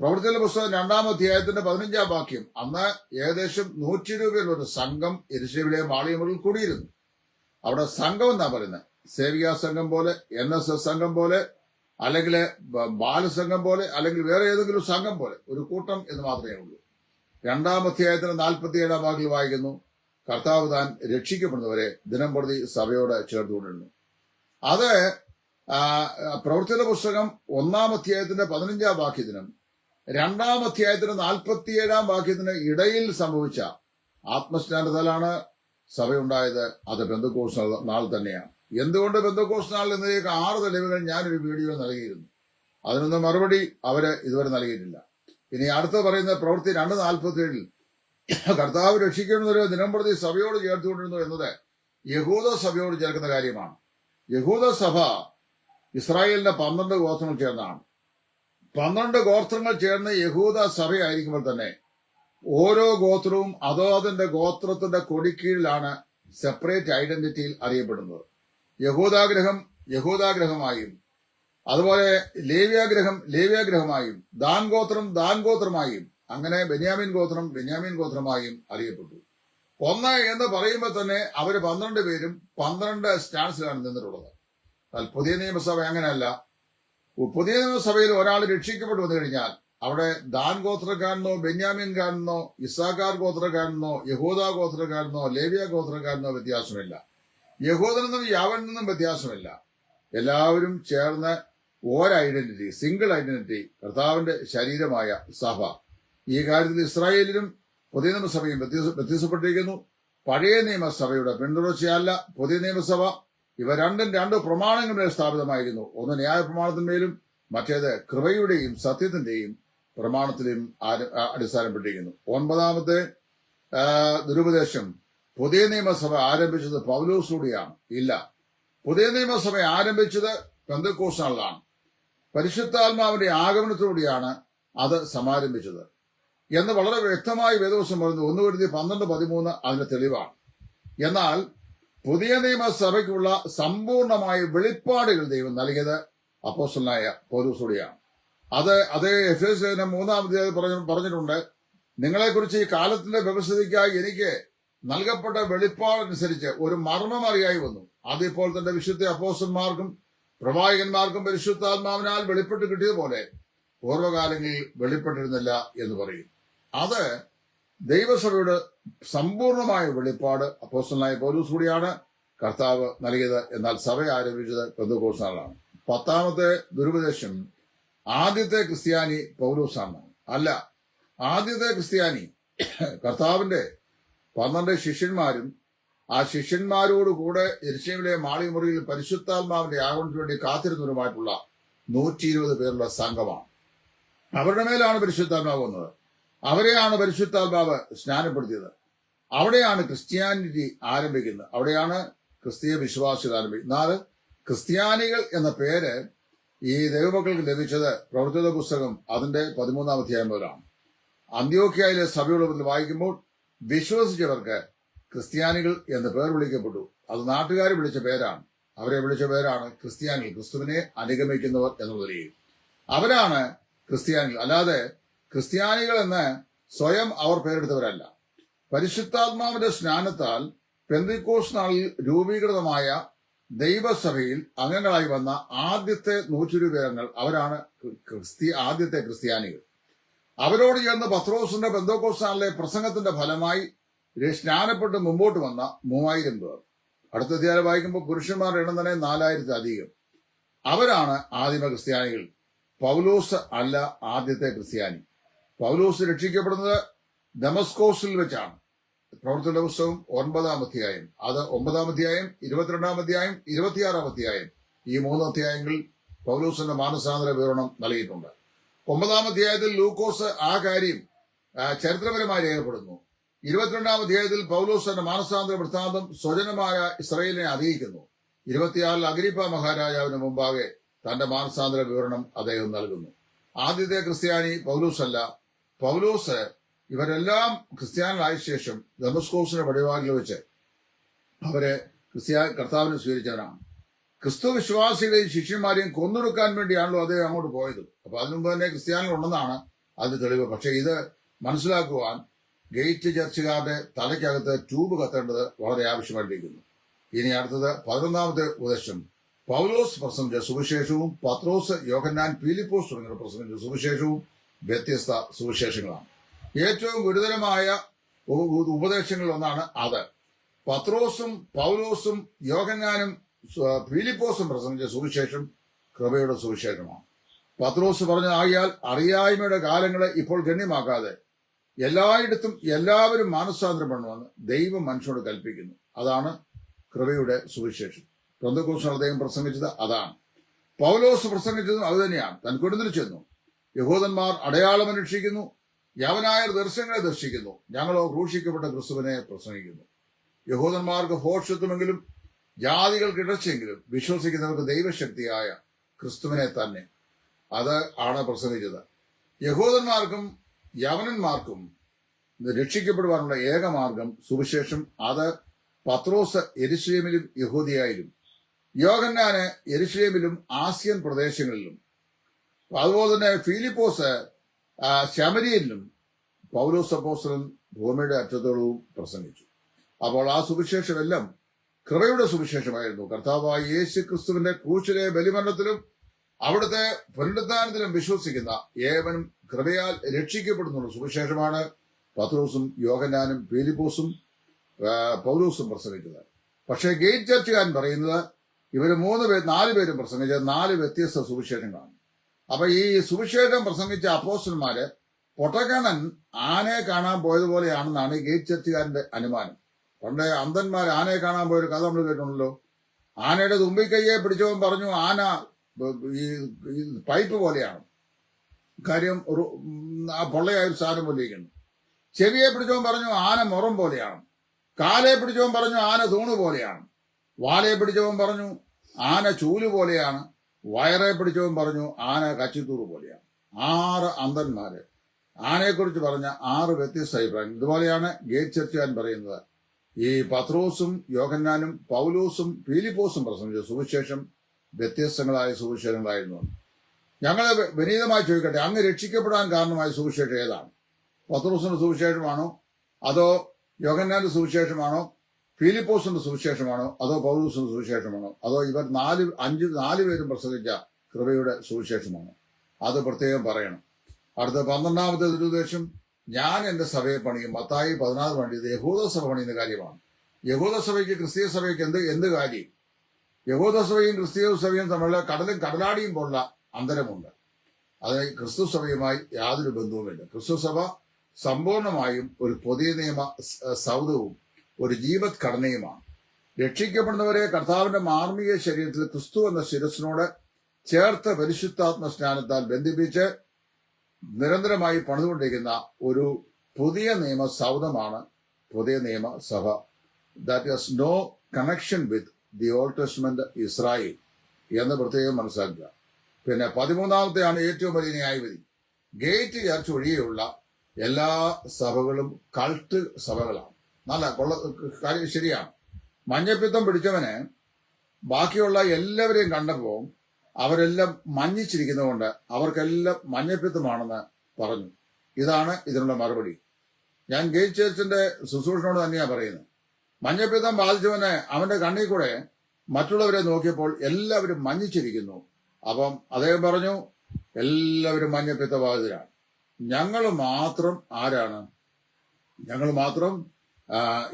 പ്രവൃത്തിയുടെ പുസ്തകം 2-ാം അധ്യായത്തിന്റെ 15-ാം വാക്യം, അന്ന് ഏകദേശം 120 ഒരു സംഘം യെരൂശലേമിലെ മാളികമുറിയിൽ കൂടിയിരുന്നു. അവിടെ സംഘം എന്നാ പറയുന്നത്, സേവികാ സംഘം പോലെ, NSS സംഘം പോലെ, അല്ലെങ്കിൽ ബാലസംഘം പോലെ, അല്ലെങ്കിൽ വേറെ ഏതെങ്കിലും സംഘം പോലെ ഒരു കൂട്ടം എന്ന് മാത്രമേ ഉള്ളൂ. 2-ാം അധ്യായത്തിന് 47-ാം വാക്കിൽ വായിക്കുന്നു, കർത്താവ് താൻ രക്ഷിക്കപ്പെടുന്നവരെ ദിനം പ്രതി സഭയോട് ചേർത്തുകൊണ്ടിരുന്നു. അത് പ്രവൃത്തിയുടെ പുസ്തകം 1-ാം അധ്യായത്തിന്റെ 15-ാം വാക്യത്തിനും 2-ാം അധ്യായത്തിന് 47-ാം വാക്യത്തിന് ഇടയിൽ സംഭവിച്ച ആത്മസ്നാനത്താലാണ് സഭയുണ്ടായത്. അത് പെന്തക്കോസ്ത് നാൾ തന്നെയാണ്. എന്തുകൊണ്ട് പെന്തക്കോസ്ത് നാൾ എന്നതിലേക്ക് 6 തെളിവുകൾ ഞാനൊരു വീഡിയോ നൽകിയിരുന്നു. അതിനൊന്നും മറുപടി അവര് ഇതുവരെ നൽകിയിട്ടില്ല. ഇനി അടുത്ത് പറയുന്ന പ്രവൃത്തി 2:47 കർത്താവ് രക്ഷിക്കുന്നവരെ ദിനം പ്രതി സഭയോട് ചേർത്തുകൊണ്ടിരുന്നു എന്നത് യഹൂദ സഭയോട് ചേർക്കുന്ന കാര്യമാണ്. യഹൂദ സഭ ഇസ്രായേലിന്റെ 12 ഗോത്രങ്ങൾ ചേർന്നാണ്. 12 ഗോത്രങ്ങൾ ചേർന്ന് യഹൂദ സഭയായിരിക്കുമ്പോൾ തന്നെ ഓരോ ഗോത്രവും അതിന്റെ ഗോത്രത്തിന്റെ കൊടിക്കീഴിലാണ് സെപ്പറേറ്റ് ഐഡന്റിറ്റിയിൽ അറിയപ്പെടുന്നത്. യഹൂദാഗ്രഹം യഹൂദാഗ്രഹമായും, അതുപോലെ ലേവ്യാഗ്രഹമായും, ദാൻ ഗോത്രമായും, അങ്ങനെ ബെന്യാമീൻ ഗോത്രമായും അറിയപ്പെട്ടു. 1 എന്ന് പറയുമ്പോൾ തന്നെ അവര് 12 പേരും 12 സ്റ്റാൻസിലാണ് നിന്നിട്ടുള്ളത്. എന്നാൽ പുതിയ നിയമസഭ അങ്ങനെയല്ല. പുതിയ നിയമസഭയിൽ ഒരാൾ രക്ഷിക്കപ്പെട്ടു വന്നു കഴിഞ്ഞാൽ അവിടെ ദാൻ ഗോത്രക്കാരനോ, ബെന്യാമീൻകാരനോ, ഇസ്സാഖാർ ഗോത്രക്കാരനോ, യഹൂദാ ഗോത്രക്കാരനോ, ലേവ്യ ഗോത്രക്കാരനോ വ്യത്യാസമില്ല. യഹൂദനെന്നും യാവനെന്നും വ്യത്യാസമില്ല. എല്ലാവരും ചേർന്ന് ഒരൈഡന്റിറ്റി, സിംഗിൾ ഐഡന്റിറ്റി, കർത്താവിന്റെ ശരീരമായ സഭ. ഈ കാര്യത്തിൽ ഇസ്രായേലിലും പുതിയ നിയമസഭയും വ്യത്യാസപ്പെട്ടിരിക്കുന്നു. പഴയ നിയമസഭയുടെ പിന്തുടർച്ചയല്ല പുതിയ നിയമസഭ. ഇവ രണ്ടും 2 പ്രമാണങ്ങളുടെ സ്ഥാപിതമായിരുന്നു. ഒന്ന് ന്യായപ്രമാണത്തിന്മേലും മറ്റേത് കൃപയുടെയും സത്യത്തിന്റെയും പ്രമാണത്തിലും അടിസ്ഥാനപ്പെട്ടിരിക്കുന്നു. 9-ാമത്തെ ദുരുപദേശം പുതിയ നിയമസഭ ആരംഭിച്ചത് പൗലോസൂടെയാണ്. ഇല്ല, പുതിയ നിയമസഭ ആരംഭിച്ചത് പെന്തക്കോസ്ത് നാളിലാണ്. പരിശുദ്ധാത്മാവിന്റെ ആഗമനത്തോടെയാണ് അത് സമാരംഭിച്ചത് എന്ന് വളരെ വ്യക്തമായി വേദവസ്തം പറയുന്നു. 1 കൊരിന്ത്യർ 12:13 അതിന്റെ തെളിവാണ്. എന്നാൽ പുതിയ നിയമസഭയ്ക്കുള്ള സമ്പൂർണമായ വെളിപ്പാടുകൾ ദൈവം നൽകിയത് അപ്പോസ്തലനായ പൗലോസൂടെയാണ്. അതേ എഫേസ്യ ലേഖനം 3-ാം അധ്യായത്തിൽ പറഞ്ഞിട്ടുണ്ട്, നിങ്ങളെക്കുറിച്ച് ഈ കാലത്തിന്റെ വ്യവസ്ഥിതിക്കായി എനിക്ക് നൽകപ്പെട്ട വെളിപ്പാടനുസരിച്ച് ഒരു മർമ്മം അറിയായി വന്നു. അതിപ്പോൾ തന്റെ വിശുദ്ധ അപ്പോസ്തലന്മാർക്കും പ്രവാചകന്മാർക്കും പരിശുദ്ധാത്മാവിനാൽ വെളിപ്പെട്ട് കിട്ടിയതുപോലെ പൂർവ്വകാലങ്ങളിൽ വെളിപ്പെട്ടിരുന്നില്ല എന്ന് പറയും. അത് ദൈവസഭയുടെ സമ്പൂർണമായ വെളിപ്പാട് അപ്പോസ്തലനായ പൗലോസൂടെയാണ് കർത്താവ് നൽകിയത്. എന്നാൽ സഭ ആരംഭിച്ചത് പെന്തക്കോസ്ത് നാളിലാണ്. 10-ാമത്തെ ദുരുപദേശം ആദ്യത്തെ ക്രിസ്ത്യാനി പൗലോസാണ്. അല്ല, ആദ്യത്തെ ക്രിസ്ത്യാനി കർത്താവിന്റെ 12 ശിഷ്യന്മാരും ആ ശിഷ്യന്മാരോടുകൂടെ യെരൂശലേമിലെ മാളികമുറിയിൽ പരിശുദ്ധാത്മാവിന്റെ ആഗമനത്തിനു വേണ്ടി കാത്തിരുന്നവരുമായിട്ടുള്ള 120 പേരുള്ള സംഘമാണ്. അവരുടെ മേലാണ് പരിശുദ്ധാത്മാവ് വന്നത്. അവരെയാണ് പരിശുദ്ധാത്മാവ് സ്നാനപ്പെടുത്തിയത്. അവിടെയാണ് ക്രിസ്ത്യാനിറ്റി ആരംഭിക്കുന്നത്. അവിടെയാണ് ക്രിസ്തീയ വിശ്വാസികൾ ആരംഭിക്കുന്നത്. എന്നാൽ ക്രിസ്ത്യാനികൾ എന്ന പേര് ഈ ദൈവമക്കൾക്ക് ലഭിച്ചത് പ്രവൃത്തിയുടെ പുസ്തകം അതിന്റെ 13-ാം അധ്യായം മുതലാണ്. അന്ത്യോക്യയിലെ സഭയോട് വായിക്കുമ്പോൾ വിശ്വസിച്ചവർക്ക് ക്രിസ്ത്യാനികൾ എന്ന് പേർ വിളിക്കപ്പെട്ടു. അത് നാട്ടുകാർ വിളിച്ച പേരാണ്. അവരെ വിളിച്ച പേരാണ് ക്രിസ്ത്യാനികൾ, ക്രിസ്തുവിനെ അനുഗമിക്കുന്നവർ എന്നുള്ള നിലയിൽ. അവരാണ് ക്രിസ്ത്യാനികൾ. അല്ലാതെ ക്രിസ്ത്യാനികൾ എന്ന് സ്വയം അവർ പേരെടുത്തവരല്ല. പരിശുദ്ധാത്മാവിന്റെ സ്നാനത്താൽ പെന്തിക്കോസ് നാളിൽ രൂപീകൃതമായ ദൈവസഭയിൽ അംഗങ്ങളായി വന്ന ആദ്യത്തെ 120 പേരങ്ങൾ അവരാണ് ആദ്യത്തെ ക്രിസ്ത്യാനികൾ. അവരോട് ചേർന്ന് പത്രോസിന്റെ പെന്തക്കോസ്ത് നാളിലെ പ്രസംഗത്തിന്റെ ഫലമായി സ്നാനപ്പെട്ട് മുമ്പോട്ട് വന്ന 3000 പേർ. അടുത്ത അധ്യായം വായിക്കുമ്പോൾ പുരുഷന്മാരുടെ എണ്ണം തന്നെ 4000 അധികം. അവരാണ് ആദിമ ക്രിസ്ത്യാനികൾ. പൗലോസ് അല്ല ആദ്യത്തെ ക്രിസ്ത്യാനി. പൗലോസ് രക്ഷിക്കപ്പെടുന്നത് ദമസ്കോസിൽ വെച്ചാണ്. പ്രവർത്തന പുസ്തകം 9-ാം അധ്യായം, അത് 9-ാം അധ്യായം, 22-ാം അധ്യായം, 26-ാം അധ്യായം, ഈ 3 അധ്യായങ്ങളിൽ പൗലോസിന്റെ മാനസാന്തര വിവരണം നൽകിയിട്ടുണ്ട്. 9-ാം അധ്യായത്തിൽ ലൂക്കോസ് ആ കാര്യം ചരിത്രപരമായി രേഖപ്പെടുന്നു. 22-ാം അധ്യായത്തിൽ പൗലോസ് തന്റെ മാനസാന്തര വൃത്താന്തം സ്വജനമായ ഇസ്രായേലിനെ അറിയിക്കുന്നു. 26-ൽ അഗ്രിപ്പ മഹാരാജാവിന് മുമ്പാകെ തന്റെ മാനസാന്തര വിവരണം അദ്ദേഹം നൽകുന്നു. ആദ്യത്തെ ക്രിസ്ത്യാനി പൗലോസ് അല്ല. പൗലോസ് ഇവരെല്ലാം ക്രിസ്ത്യാനികളായ ശേഷം ദമസ്കോസിന്റെ പടിവാതിൽ വെച്ച് അവരെ കർത്താവിനെ സ്വീകരിച്ചവരാണ്. ക്രിസ്തു വിശ്വാസികളെയും ശിഷ്യന്മാരെയും കൊന്നൊടുക്കാൻ വേണ്ടിയാണല്ലോ അദ്ദേഹം അങ്ങോട്ട് പോയത്. അപ്പൊ അതിനു മുമ്പ് തന്നെ ക്രിസ്ത്യാനികൾ ഉണ്ടെന്നാണ് അതിന് തെളിവ്. പക്ഷെ ഇത് മനസ്സിലാക്കുവാൻ ഗേറ്റ് ചർച്ചുകാരുടെ തലയ്ക്കകത്ത് ട്യൂബ് കത്തേണ്ടത് വളരെ ആവശ്യമായിട്ടിരിക്കുന്നു. ഇനി അടുത്തത് 11-ാമത്തെ ഉപദേശം. പൗലോസ് പ്രസംഗിച്ച സുവിശേഷവും പത്രോസ്, യോഹന്നാൻ, പീലിപ്പോസ് തുടങ്ങിയവർ പ്രസംഗിച്ച സുവിശേഷവും വ്യത്യസ്ത സുവിശേഷങ്ങളാണ്. ഏറ്റവും ഗുരുതരമായ ഉപദേശങ്ങളിൽ ഒന്നാണ് അത്. പത്രോസും പൗലോസും യോഹന്നാനും പീലിപ്പോസും പ്രസംഗിച്ച സുവിശേഷം കൃപയുടെ സുവിശേഷമാണ്. പത്രോസ് പറഞ്ഞ ആകിയാൽ അറിയായ്മയുടെ കാലങ്ങളെ ഇപ്പോൾ ഗണ്യമാക്കാതെ എല്ലായിടത്തും എല്ലാവരും മാനസാന്തരം പെടണമെന്ന് ദൈവം മനുഷ്യനോട് കൽപ്പിക്കുന്നു. അതാണ് കൃപയുടെ സുവിശേഷം. പെന്തക്കോസ്തിൽ അദ്ദേഹം പ്രസംഗിച്ചത് അതാണ്. പൗലോസ് പ്രസംഗിച്ചതും അത് തന്നെയാണ്. താൻ കൊടുത്തിൽ ചെന്നു, യഹൂദന്മാർ അടയാളം അന്വേഷിക്കുന്നു, യവനായർ ദർശനങ്ങളെ ദർശിക്കുന്നു, ഞങ്ങളോ ക്രൂശിക്കപ്പെട്ട ക്രിസ്തുവിനെ പ്രസംഗിക്കുന്നു. യഹൂദന്മാർക്ക് ഭോഷത്വമെങ്കിലും ജാതികൾക്ക് ഇടർച്ചയെങ്കിലും വിശ്വസിക്കുന്നവർക്ക് ദൈവശക്തിയായ ക്രിസ്തുവിനെ തന്നെ അത് ആണ് പ്രസംഗിച്ചത്. യഹൂദന്മാർക്കും യവനന്മാർക്കും രക്ഷിക്കപ്പെടുവാനുള്ള ഏകമാർഗം സുവിശേഷം. അത് പത്രോസ് യെരുശലേമിലും യഹൂദിയായിലും, യോഹന്നാന് യെരുശലേമിലും ആസിയൻ പ്രദേശങ്ങളിലും, അതുപോലെ തന്നെ ഫിലിപ്പോസ് ശമരിയയിലും, പൗലോസ് അപ്പോസ്തലൻ ഭൂമിയുടെ അറ്റത്തോളവും പ്രസംഗിച്ചു. അപ്പോൾ ആ സുവിശേഷമെല്ലാം കൃപയുടെ സുവിശേഷമായിരുന്നു. കർത്താവായ യേശു ക്രിസ്തുവിന്റെ ക്രൂശിലെ ബലിമരണത്തിലും അവിടുത്തെ പുനരുത്ഥാനത്തിലും വിശ്വസിക്കുന്ന ഏവനും കൃപയാൽ രക്ഷിക്കപ്പെടുന്നുള്ള സുവിശേഷമാണ് പത്രോസും യോഹന്നാനും ഫിലിപ്പോസും പൗലോസും പ്രസംഗിച്ചത്. പക്ഷേ ഗേറ്റ് ചർച്ചുകാരൻ പറയുന്നത് ഇവര് 4 പേരും പ്രസംഗിച്ച 4 വ്യത്യസ്ത സുവിശേഷങ്ങളാണ്. അപ്പൊ ഈ സുവിശേഷം പ്രസംഗിച്ച അപ്പോസ്തലന്മാര് പൊട്ടക്കണ്ണൻ ആനയെ കാണാൻ പോയതുപോലെയാണെന്നാണ് ഈ ഗേറ്റ് ചർച്ചുകാരന്റെ അനുമാനം. പണ്ട് അന്ധന്മാർ ആനയെ കാണാൻ പോയൊരു കഥ നമ്മൾ കേട്ടിട്ടുണ്ടല്ലോ. ആനയുടെ തുമ്പിക്കൈയെ പിടിച്ചവൻ പറഞ്ഞു ആന ഈ പൈപ്പ് പോലെയാണ്, കാര്യം ഒരു പൊള്ളയായ ഒരു സാധനം പോലെയിരിക്കുന്നു. ചെവിയെ പിടിച്ചവൻ പറഞ്ഞു ആന മുറം പോലെയാണ്. കാലെ പിടിച്ചവൻ പറഞ്ഞു ആന തൂണ് പോലെയാണ്. വാലെ പിടിച്ചവൻ പറഞ്ഞു ആന ചൂല് പോലെയാണ്. വയറെ പിടിച്ചവൻ പറഞ്ഞു ആന കച്ചിത്തൂറ് പോലെയാണ്. 6 അന്ധന്മാര് ആനയെക്കുറിച്ച് പറഞ്ഞ 6 വ്യത്യസ്ത അഭിപ്രായം. ഇതുപോലെയാണ് ഗേറ്റ് ചർച്ചുകാരൻ പറയുന്നത്. ഈ പത്രോസും യോഹന്നാനും പൗലോസും ഫിലിപ്പോസും പ്രസംഗിച്ച സുവിശേഷം വ്യത്യസ്തങ്ങളായ സുവിശേഷങ്ങളായിരുന്നു. ഞങ്ങൾ വിനീതമായി ചോദിക്കട്ടെ, അങ്ങ് രക്ഷിക്കപ്പെടാൻ കാരണമായ സുവിശേഷം ഏതാണ്? പത്രോസിന്റെ സുവിശേഷമാണോ, അതോ യോഹന്നാന്റെ സുവിശേഷമാണോ, ഫിലിപ്പോസിന്റെ സുവിശേഷമാണോ, അതോ പൗലോസിന്റെ സുവിശേഷമാണോ, അതോ ഇവർ 4 പേരും പ്രസംഗിച്ച കൃപയുടെ സുവിശേഷമാണോ? അത് പ്രത്യേകം പറയണം. അടുത്ത 12-ാമത്തെ ദുരുദ്ദേശം, ഞാൻ എന്റെ സഭയെ പണിയും. മത്തായി 16 പണിയത് യഹൂദ സഭ പണിയുന്ന കാര്യമാണ്. യഹൂദ സഭയ്ക്ക് ക്രിസ്തീയ സഭയ്ക്ക് എന്ത് കാര്യം? യഹൂദ സഭയും ക്രിസ്തീയ സഭയും തമ്മിലുള്ള കടലും കടലാടിയും പോലുള്ള അന്തരമുണ്ട്. അത് ക്രിസ്തു സഭയുമായി യാതൊരു ബന്ധവുമില്ല. ക്രിസ്തു സഭ സമ്പൂർണമായും ഒരു പുതിയ നിയമ സൗധവും ഒരു ജീവത് ഘടനയുമാണ്. രക്ഷിക്കപ്പെടുന്നവരെ കർത്താവിന്റെ മാർമിക ശരീരത്തിൽ ക്രിസ്തു എന്ന ശിരസിനോട് ചേർത്ത് പരിശുദ്ധാത്മ സ്നാനത്താൽ ബന്ധിപ്പിച്ച് നിരന്തരമായി പണിതുകൊണ്ടിരിക്കുന്ന ഒരു പുതിയ നിയമ സൗധമാണ് പുതിയ നിയമ സഭ. That has no connection with the Old Testament Israel എന്ന് പ്രത്യേകം മനസ്സിലാക്കുക. പിന്നെ 13-ാമത്തെയാണ് ഏറ്റവും വലിയ ന്യായവിധി. ഗേറ്റ് ചർച്ച് ഒഴികെയുള്ള എല്ലാ സഭകളും കൾട്ട് സഭകളാണ്. നല്ല കാര്യം ശരിയാണ്. മഞ്ഞപ്പിത്തം പിടിച്ചവന് ബാക്കിയുള്ള എല്ലാവരെയും കണ്ടപ്പോൾ അവരെല്ലാം മഞ്ഞിച്ചിരിക്കുന്നതുകൊണ്ട് അവർക്കെല്ലാം മഞ്ഞപ്പിത്തമാണെന്ന് പറഞ്ഞു. ഇതാണ് ഇതിനുള്ള മറുപടി. ഞാൻ ഗേറ്റ് ചേർച്ചിന്റെ ശുശ്രൂഷനോട് തന്നെയാ പറയുന്നത്. മഞ്ഞപ്പിത്തം ബാധിച്ചവനെ അവന്റെ കണ്ണിൽ കൂടെ മറ്റുള്ളവരെ നോക്കിയപ്പോൾ എല്ലാവരും മഞ്ഞിച്ചിരിക്കുന്നു. അപ്പം അദ്ദേഹം പറഞ്ഞു, എല്ലാവരും മഞ്ഞപ്പിത്ത ബാധിതരാണ്, ഞങ്ങൾ മാത്രം ആരാണ്? ഞങ്ങൾ മാത്രം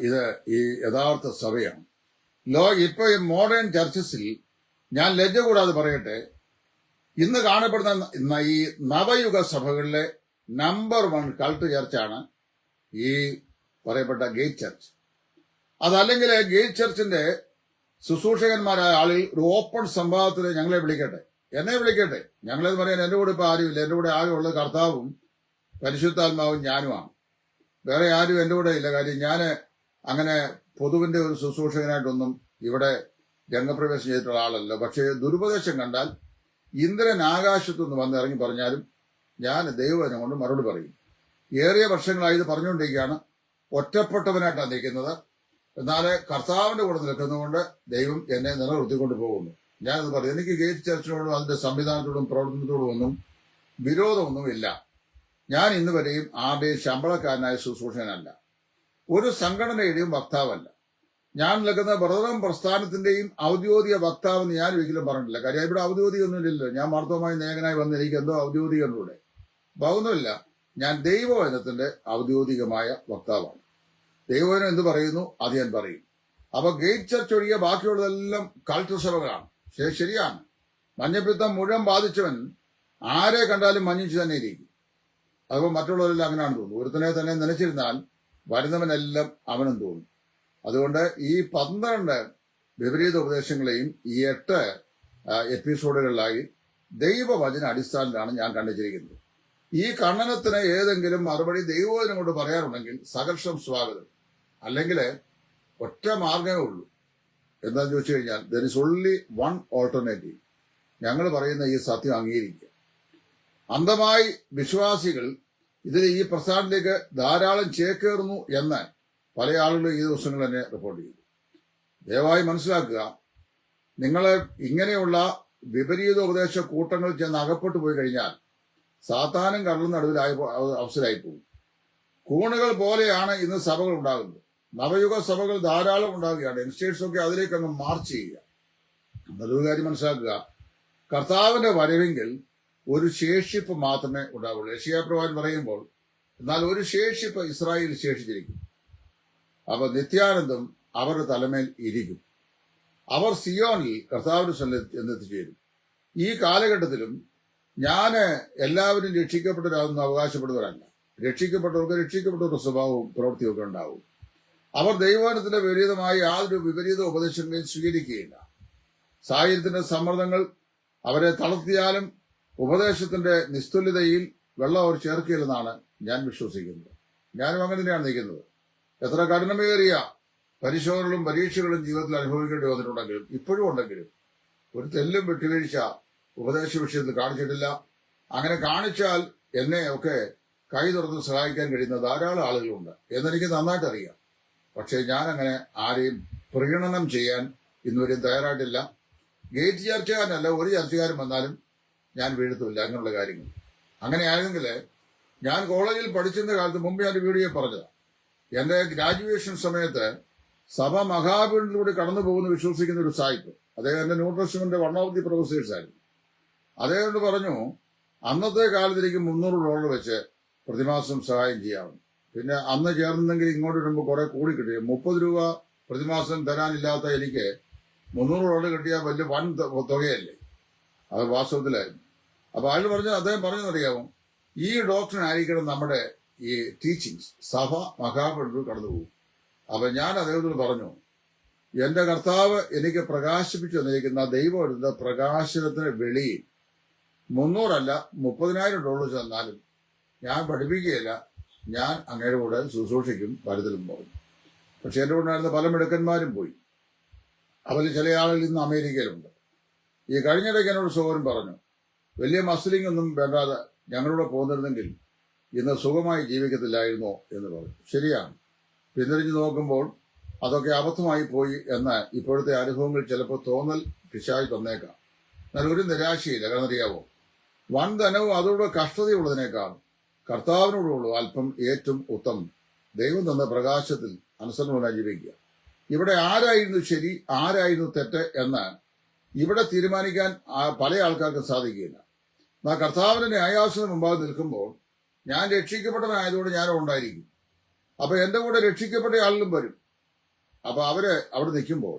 ഇത് ഈ യഥാർത്ഥ സഭയാണ്. ഇപ്പൊ ഈ മോഡേൺ ചർച്ചസിൽ ഞാൻ ലജ്ജ കൂടാതെ പറയട്ടെ, ഇന്ന് കാണപ്പെടുന്ന ഈ നവയുഗ സഭകളിലെ നമ്പർ 1 കൾട്ട് ചർച്ചാണ് ഈ പറയപ്പെട്ട ഗേറ്റ് ചർച്ച്. അതല്ലെങ്കിൽ ഗേറ്റ് ചർച്ചിന്റെ ശുശ്രൂഷകന്മാരായ ആളിൽ ഒരു ഓപ്പൺ സംവാദത്തിന് ഞങ്ങളെ വിളിക്കട്ടെ, എന്നെ വിളിക്കട്ടെ. ഞങ്ങളെന്ന് പറയാൻ എന്റെ കൂടെ ഇപ്പൊ ആരുമില്ല. എന്റെ കൂടെ ആകെ ഉള്ളത് കർത്താവും പരിശുദ്ധാത്മാവും ഞാനുമാണ്. വേറെ ആരും എന്റെ കൂടെ ഇല്ല. കാര്യം ഞാൻ അങ്ങനെ പൊതുവിന്റെ ഒരു ശുശ്രൂഷകനായിട്ടൊന്നും ഇവിടെ രംഗപ്രവേശം ചെയ്തിട്ടുള്ള ആളല്ല. പക്ഷേ ദുരുപദേശം കണ്ടാൽ ഇന്ദ്രൻ ആകാശത്തുനിന്ന് വന്ന് ഇറങ്ങി പറഞ്ഞാലും ഞാൻ ദൈവവചനം കൊണ്ട് മറുപടി പറയും. ഏറിയ വർഷങ്ങളായി ഇത് പറഞ്ഞുകൊണ്ടിരിക്കുകയാണ്. ഒറ്റപ്പെട്ടവനായിട്ടാണ് നിൽക്കുന്നത്. എന്നാൽ കർത്താവിന്റെ കൂടെ നിൽക്കുന്നതുകൊണ്ട് ദൈവം എന്നെ നിലനിർത്തിക്കൊണ്ട് പോകുന്നു. ഞാനത് പറയും. എനിക്ക് ഗേറ്റ് ചർച്ചിനോടും അതിന്റെ സംവിധാനത്തോടും പ്രവർത്തനത്തോടും ഒന്നും വിരോധമൊന്നുമില്ല. ഞാൻ ഇന്ന് വരെയും ആരുടെയും ശമ്പളക്കാരനായ ശുശ്രൂഷകനല്ല, ഒരു സംഘടനയുടെയും വക്താവല്ല. ഞാൻ നിൽക്കുന്ന ബ്രദറം പ്രസ്ഥാനത്തിന്റെയും ഔദ്യോഗിക വക്താവെന്ന് ഞാൻ ഒരിക്കലും പറഞ്ഞിട്ടില്ല. കാര്യം ഇവിടെ ഔദ്യോഗികമൊന്നുമില്ലല്ലോ. ഞാൻ മാർത്തവമായി നായകനായി വന്ന് എനിക്ക് എന്തോ ഔദ്യോഗികങ്ങളിലൂടെ ഭാവമൊന്നുമില്ല. ഞാൻ ദൈവവചനത്തിന്റെ ഔദ്യോഗികമായ വക്താവാണ്. ദൈവവചനം എന്ത് പറയുന്നു അത് ഞാൻ പറയും. അപ്പൊ ഗേറ്റ് ചർച്ച് ഒഴികെ ബാക്കിയുള്ളതെല്ലാം കൾട്ട് സഭകളാണ്. ശരിയാണ്. മഞ്ഞപ്പിത്തം മുഴുവൻ ബാധിച്ചവൻ ആരെ കണ്ടാലും മഞ്ഞിച്ച് തന്നെ ഇരിക്കും. അതുപോലെ മറ്റുള്ളവരെല്ലാം അങ്ങനെയാണെന്ന് തോന്നുന്നു. ഒരുത്തനെ തന്നെ നനച്ചിരുന്നാൽ വരുന്നവനെല്ലാം അവനും തോന്നും. അതുകൊണ്ട് ഈ 12 വിപരീത ഉപദേശങ്ങളെയും ഈ 8 എപ്പിസോഡുകളിലായി ദൈവവചന അടിസ്ഥാനത്തിലാണ് ഞാൻ കണ്ടിച്ചിരിക്കുന്നത്. ഈ ഖണ്ഡനത്തിന് ഏതെങ്കിലും മറുപടി ദൈവവചനം കൊണ്ട് പറയാറുണ്ടെങ്കിൽ സകർഷം സ്വാഗതം. അല്ലെങ്കിൽ ഒറ്റ മാർഗമേ ഉള്ളൂ. എന്താന്ന് ചോദിച്ചു കഴിഞ്ഞാൽ there is only one alternative. ഞങ്ങൾ പറയുന്ന ഈ സത്യം അംഗീകരിക്കുക. അന്ധമായി വിശ്വാസികൾ ഇതിൽ ഈ പ്രസ്ഥാനത്തിലേക്ക് ധാരാളം ചേക്കേറുന്നു എന്ന് പല ആളുകളും ഈ ദിവസങ്ങൾ തന്നെ റിപ്പോർട്ട് ചെയ്തു. ദയവായി മനസ്സിലാക്കുക, നിങ്ങൾ ഇങ്ങനെയുള്ള വിപരീത ഉപദേശ കൂട്ടങ്ങൾ ചെന്ന് അകപ്പെട്ടു പോയി കഴിഞ്ഞാൽ സാത്താനും കടലും നടുവിലായി അവസരമായി പോകും. കൂണുകൾ പോലെയാണ് ഇന്ന് സഭകൾ ഉണ്ടാകുന്നത്. നവയുഗ സഭകൾ ധാരാളം ഉണ്ടാകുകയാണ്. യങ്സ്റ്റേഴ്സ് ഒക്കെ അതിലേക്ക് അങ്ങ് മാർച്ച് ചെയ്യുക. നല്ലൊരു കാര്യം മനസ്സിലാക്കുക, കർത്താവിന്റെ വരവെങ്കിൽ ഒരു ശേഷിപ്പ് മാത്രമേ ഉണ്ടാവുള്ളൂ. യെശയ്യാപ്രവാചകൻ പറയുമ്പോൾ എന്നാൽ ഒരു ശേഷിപ്പ് ഇസ്രായേൽ ശേഷിച്ചിരിക്കും. അപ്പൊ നിത്യാനന്ദം അവരുടെ തലമേൽ ഇരിക്കും. അവർ സിയോനിൽ കർത്താവിന്റെ സന്നിധിയിൽ എന്നെത്തിച്ചേരും. ഈ കാലഘട്ടത്തിലും ഞാന് എല്ലാവരും രക്ഷിക്കപ്പെട്ടവരാണെന്ന് അവകാശപ്പെടുന്നവരല്ല. രക്ഷിക്കപ്പെട്ടവർക്ക് രക്ഷിക്കപ്പെട്ടവരുടെ സ്വഭാവവും പ്രവൃത്തിയും ഒക്കെ ഉണ്ടാവും. അവർ ദൈവവചനത്തിന്റെ വിപരീതമായ യാതൊരു വിപരീത ഉപദേശങ്ങളെയും സ്വീകരിക്കുകയില്ല. സാഹചര്യത്തിന്റെ സമ്മർദ്ദങ്ങൾ അവരെ തളർത്തിയാലും ഉപദേശത്തിന്റെ നിസ്തുല്യതയിൽ വെള്ളം അവർ ചേർക്കില്ലെന്നാണ് ഞാൻ വിശ്വസിക്കുന്നത്. ഞാനും അങ്ങനെ തന്നെയാണ് നിൽക്കുന്നത്. എത്ര കഠിനമേറിയ പരിശോധനകളും പരീക്ഷകളും ജീവിതത്തിൽ അനുഭവിക്കേണ്ടി വന്നിട്ടുണ്ടെങ്കിലും ഇപ്പോഴും ഉണ്ടെങ്കിലും ഒരു തെല്ലും വിട്ടുവീഴ്ച ഉപദേശ വിഷയത്തിൽ കാണിച്ചിട്ടില്ല. അങ്ങനെ കാണിച്ചാൽ എന്നെ ഒക്കെ കൈ തുറന്ന് സഹായിക്കാൻ കഴിയുന്ന ധാരാളം ആളുകളുണ്ട് എന്നെനിക്ക് നന്നായിട്ട് അറിയാം. പക്ഷേ ഞാൻ അങ്ങനെ ആരെയും പ്രീണനം ചെയ്യാൻ ഇന്നുവരെയും തയ്യാറായിട്ടില്ല. ഗേറ്റ് ചർച്ചക്കാരനല്ല, ഒരു ചർച്ചക്കാരൻ വന്നാലും ഞാൻ വീഴ്ത്തില്ല അങ്ങനെയുള്ള കാര്യങ്ങൾ. അങ്ങനെ ആയിരുന്നെങ്കിൽ ഞാൻ കോളേജിൽ പഠിച്ചിരുന്ന കാലത്ത് മുമ്പ് ഞാൻ വീഡിയോ പറഞ്ഞതാണ്. എന്റെ ഗ്രാജുവേഷൻ സമയത്ത് സഭ മഹാപീഠത്തിലൂടെ കടന്നു പോകുന്ന വിശ്വസിക്കുന്ന ഒരു സായിപ്പ്, അദ്ദേഹം എന്റെ ന്യൂട്രിഷന്റെ വൺ ഓഫ് ദി പ്രൊഫസേഴ്സ് ആയിരുന്നു. അദ്ദേഹം പറഞ്ഞു, അന്നത്തെ കാലത്ത് എനിക്ക് $300 വെച്ച് പ്രതിമാസം സഹായം ചെയ്യാമെന്ന്. പിന്നെ അന്ന് ചേർന്നെങ്കിൽ ഇങ്ങോട്ട് വരുമ്പോൾ കുറെ കൂടി കിട്ടി. 30 രൂപ പ്രതിമാസം തരാനില്ലാത്ത എനിക്ക് $300 കിട്ടിയാൽ വലിയ വൻ തുകയല്ലേ. അത് വാസ്തവത്തിലായിരുന്നു. അപ്പൊ അയാൾ അദ്ദേഹം പറഞ്ഞതറിയാമോ, ഈ ഡോക്ടറിനായിരിക്കണം നമ്മുടെ ഈ ടീച്ചിങ്സ്. സഭ മഹാപീഠത്തിൽ കടന്നു പോകും. അപ്പൊ ഞാൻ അദ്ദേഹത്തോട് പറഞ്ഞു, എന്റെ കർത്താവ് എനിക്ക് പ്രകാശിപ്പിച്ചു തന്നിരിക്കുന്ന ദൈവത്തിന്റെ പ്രകാശനത്തിന് വെളിയിൽ 300 അല്ല $30,000 ചെന്നാലും ഞാൻ പഠിപ്പിക്കുകയില്ല. ഞാൻ അങ്ങയുടെ കൂടെ ശുശ്രൂഷിക്കും, വരുതലും പറഞ്ഞു. പക്ഷെ എന്റെ കൂടെ ഉണ്ടായിരുന്ന പല മിടുക്കന്മാരും പോയി. അവരിൽ ചില ആളുകൾ ഇന്ന് അമേരിക്കയിലുണ്ട്. ഈ കഴിഞ്ഞിടയ്ക്ക് എന്നോട് സഹോദരൻ പറഞ്ഞു, വലിയ മസിലിംഗ് ഒന്നും വേണ്ടാതെ ഞങ്ങളുടെ പോകുന്നിരുന്നെങ്കിൽ ഇന്ന് സുഖമായി ജീവിക്കത്തില്ലായിരുന്നോ എന്ന് പറഞ്ഞു. ശരിയാണ്. പിന്തിരിഞ്ഞു നോക്കുമ്പോൾ അതൊക്കെ അബദ്ധമായി പോയി എന്ന് ഇപ്പോഴത്തെ അനുഭവങ്ങൾ ചിലപ്പോൾ തോന്നൽ പിശാച് തന്നേക്കാം. എന്നാൽ ഒരു നിരാശയില്ല. കാരണം അറിയാവോ, വൻ ധനവും അതോടെ കഷ്ടതയുള്ളതിനേക്കാൾ കർത്താവിനോടുള്ളൂ അല്പം ഏറ്റവും ഉത്തമം. ദൈവം തന്ന പ്രകാശത്തിൽ അനുസരണമായി ജീവിക്കുക. ഇവിടെ ആരായിരുന്നു ശരി, ആരായിരുന്നു തെറ്റ് എന്ന് ഇവിടെ തീരുമാനിക്കാൻ പല ആൾക്കാർക്കും സാധിക്കുകയില്ല. എന്നാൽ കർത്താവിന്റെ ന്യായാസനത്തിന് മുമ്പാകെ നിൽക്കുമ്പോൾ ഞാൻ രക്ഷിക്കപ്പെട്ടവനായതുകൊണ്ട് ഞാനും ഉണ്ടായിരിക്കും. അപ്പൊ എന്റെ കൂടെ രക്ഷിക്കപ്പെട്ട ആളിലും വരും. അപ്പൊ അവര് അവിടെ നിൽക്കുമ്പോൾ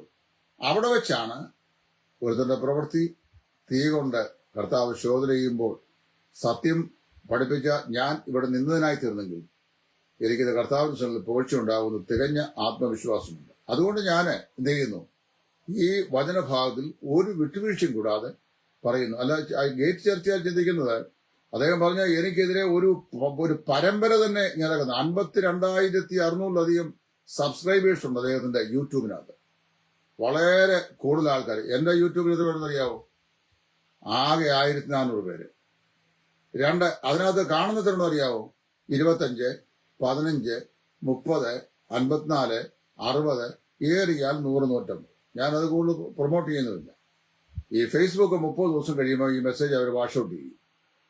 അവിടെ വെച്ചാണ് ഒരുത്തന്റെ പ്രവൃത്തി തീ കൊണ്ട് കർത്താവ് ശോധന ചെയ്യുമ്പോൾ സത്യം പഠിപ്പിച്ച ഞാൻ ഇവിടെ നിന്നതിനായി തീർന്നെങ്കിൽ എനിക്കിത് കർത്താവിന്റെ സ്ഥലത്ത് പുകഴ്ചയുണ്ടാകുന്ന തികഞ്ഞ ആത്മവിശ്വാസമുണ്ട്. അതുകൊണ്ട് ഞാൻ എന്ത് ചെയ്യുന്നു, ഈ വചനഭാഗത്തിൽ ഒരു വിട്ടുവീഴ്ചയും കൂടാതെ പറയുന്നു. അല്ല, ഗേറ്റ് ചർച്ചയാൽ ചിന്തിക്കുന്നത് അദ്ദേഹം പറഞ്ഞ എനിക്കെതിരെ ഒരു പരമ്പര തന്നെ നടക്കുന്നത്. 52,600-ലധികം സബ്സ്ക്രൈബേഴ്സ് ഉണ്ട് അദ്ദേഹത്തിന്റെ യൂട്യൂബിനകത്ത്. വളരെ കൂടുതൽ ആൾക്കാർ. എന്റെ യൂട്യൂബിൽ ഇത് വേണമെന്നറിയാവോ? ആകെ 1,400 പേര്. അതിനകത്ത് കാണുന്നതെന്ന് അറിയാവോ? 25, 15, 30, 54, 60, ഏറിയാൽ 100, 150. ഞാനത് കൂടുതൽ പ്രൊമോട്ട് ചെയ്യുന്നതില്ല. ഈ ഫേസ്ബുക്ക് 30 ദിവസം കഴിയുമ്പോൾ ഈ മെസ്സേജ് അവർ വാഷ് ഔട്ട് ചെയ്യും.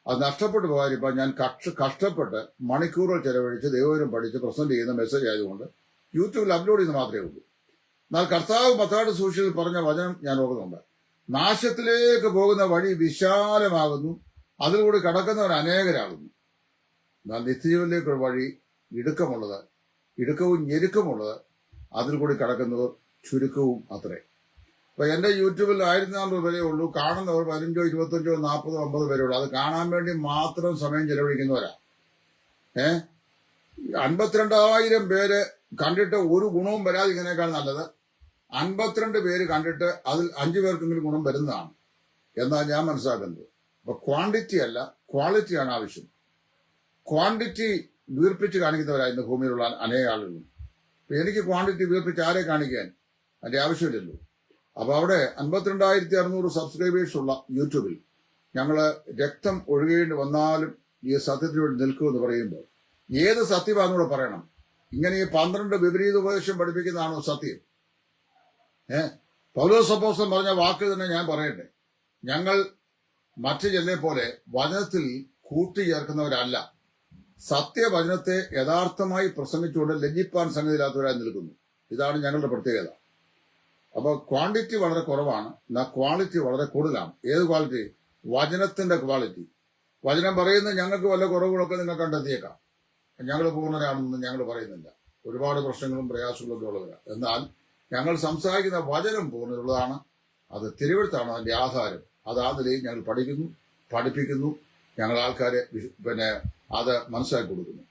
അത് നഷ്ടപ്പെട്ടു പോകാതിരിക്കാൻ ഞാൻ കഷ്ടപ്പെട്ട് മണിക്കൂറുകൾ ചെലവഴിച്ച് ദൈവം പഠിച്ച് പ്രസന്റ് ചെയ്യുന്ന മെസ്സേജ് ആയതുകൊണ്ട് യൂട്യൂബിൽ അപ്ലോഡ് ചെയ്യുന്ന മാത്രമേ ഉള്ളൂ. എന്നാൽ കർത്താവ് മത്തായിയുടെ സുവിശേഷത്തിൽ പറഞ്ഞ വചനം ഞാൻ ഓർക്കുന്നുണ്ട്. നാശത്തിലേക്ക് പോകുന്ന വഴി വിശാലമാകുന്നു, അതിലൂടെ കടക്കുന്നവർ അനേകരാകുന്നു. എന്നാൽ നിത്യജീവനിലേക്കുള്ള വഴി ഇടുക്കവും ഞെരുക്കമുള്ളത്, അതിൽ കൂടി കടക്കുന്നവർ ചുരുക്കവും അത്രേ. അപ്പൊ എന്റെ യൂട്യൂബിൽ 1,400 പേരേ ഉള്ളൂ. കാണുന്നവർ 15, 25, 40, 50 പേരേ ഉള്ളൂ. അത് കാണാൻ വേണ്ടി മാത്രം സമയം ചെലവഴിക്കുന്നവരാ. 52,000 പേര് കണ്ടിട്ട് ഒരു ഗുണവും വരാതിരിക്കുന്നതിനേക്കാൾ നല്ലത് 52 പേര് കണ്ടിട്ട് അതിൽ 5 പേർക്കെങ്കിലും ഗുണം വരുന്നതാണ് എന്നാണ് ഞാൻ മനസ്സിലാക്കുന്നത്. അപ്പൊ ക്വാണ്ടിറ്റി അല്ല, ക്വാളിറ്റിയാണ് ആവശ്യം. ക്വാണ്ടിറ്റി വീർപ്പിച്ച് കാണിക്കുന്നവരായിരുന്നു ഭൂമിയിലുള്ള അനേക ആളുകളും. എനിക്ക് ക്വാണ്ടിറ്റി വീർപ്പിച്ച് ആരെ കാണിക്കാൻ അതിന്റെ ആവശ്യമില്ലല്ലോ. അപ്പൊ അവിടെ 52,600 സബ്സ്ക്രൈബേഴ്സ് ഉള്ള യൂട്യൂബിൽ ഞങ്ങള് രക്തം ഒഴുകേണ്ടി വന്നാലും ഈ സത്യത്തിന് വേണ്ടി നിൽക്കുമെന്ന് പറയുമ്പോൾ ഏത് സത്യമാണെന്നൂടെ പറയണം. ഇങ്ങനെ ഈ 12 വിപരീത ഉപദേശം പഠിപ്പിക്കുന്നതാണോ സത്യം? പൗലോസ് അപ്പോസ്തലൻ പറഞ്ഞ വാക്ക് തന്നെ ഞാൻ പറയട്ടെ. ഞങ്ങൾ മറ്റു ചിലരെ പോലെ വചനത്തിൽ കൂട്ടിച്ചേർക്കുന്നവരല്ല, സത്യവചനത്തെ യഥാർത്ഥമായി പ്രസംഗിച്ചുകൊണ്ട് ലജ്ജിപ്പാൻ സംഗതിയില്ലാത്തവരായി നിൽക്കുന്നു. ഇതാണ് ഞങ്ങളുടെ പ്രത്യേകത. അപ്പൊ ക്വാണ്ടിറ്റി വളരെ കുറവാണ്, എന്നാൽ ക്വാളിറ്റി വളരെ കൂടുതലാണ്. ഏത് ക്വാളിറ്റി? വചനത്തിന്റെ ക്വാളിറ്റി. വചനം പറയുന്നത് ഞങ്ങൾക്ക് വല്ല കുറവുകളൊക്കെ നിങ്ങൾ കണ്ടെത്തിയേക്കാം. ഞങ്ങൾ പൂർണ്ണരാണെന്ന് ഞങ്ങൾ പറയുന്നില്ല. ഒരുപാട് പ്രശ്നങ്ങളും പ്രയാസങ്ങളും ഒക്കെ ഉള്ളവരാണ്. എന്നാൽ ഞങ്ങൾ സംസാരിക്കുന്ന വചനം പൂർണ്ണതയുള്ളതാണ്. അത് തിരുവെഴുത്താണ് അതിന്റെ ആധാരം. അത് ആ നിലയിൽ ഞങ്ങൾ പഠിപ്പിക്കുന്നു. ഞങ്ങൾ ആൾക്കാരെ അത് മനസ്സിലാക്കി കൊടുക്കുന്നു.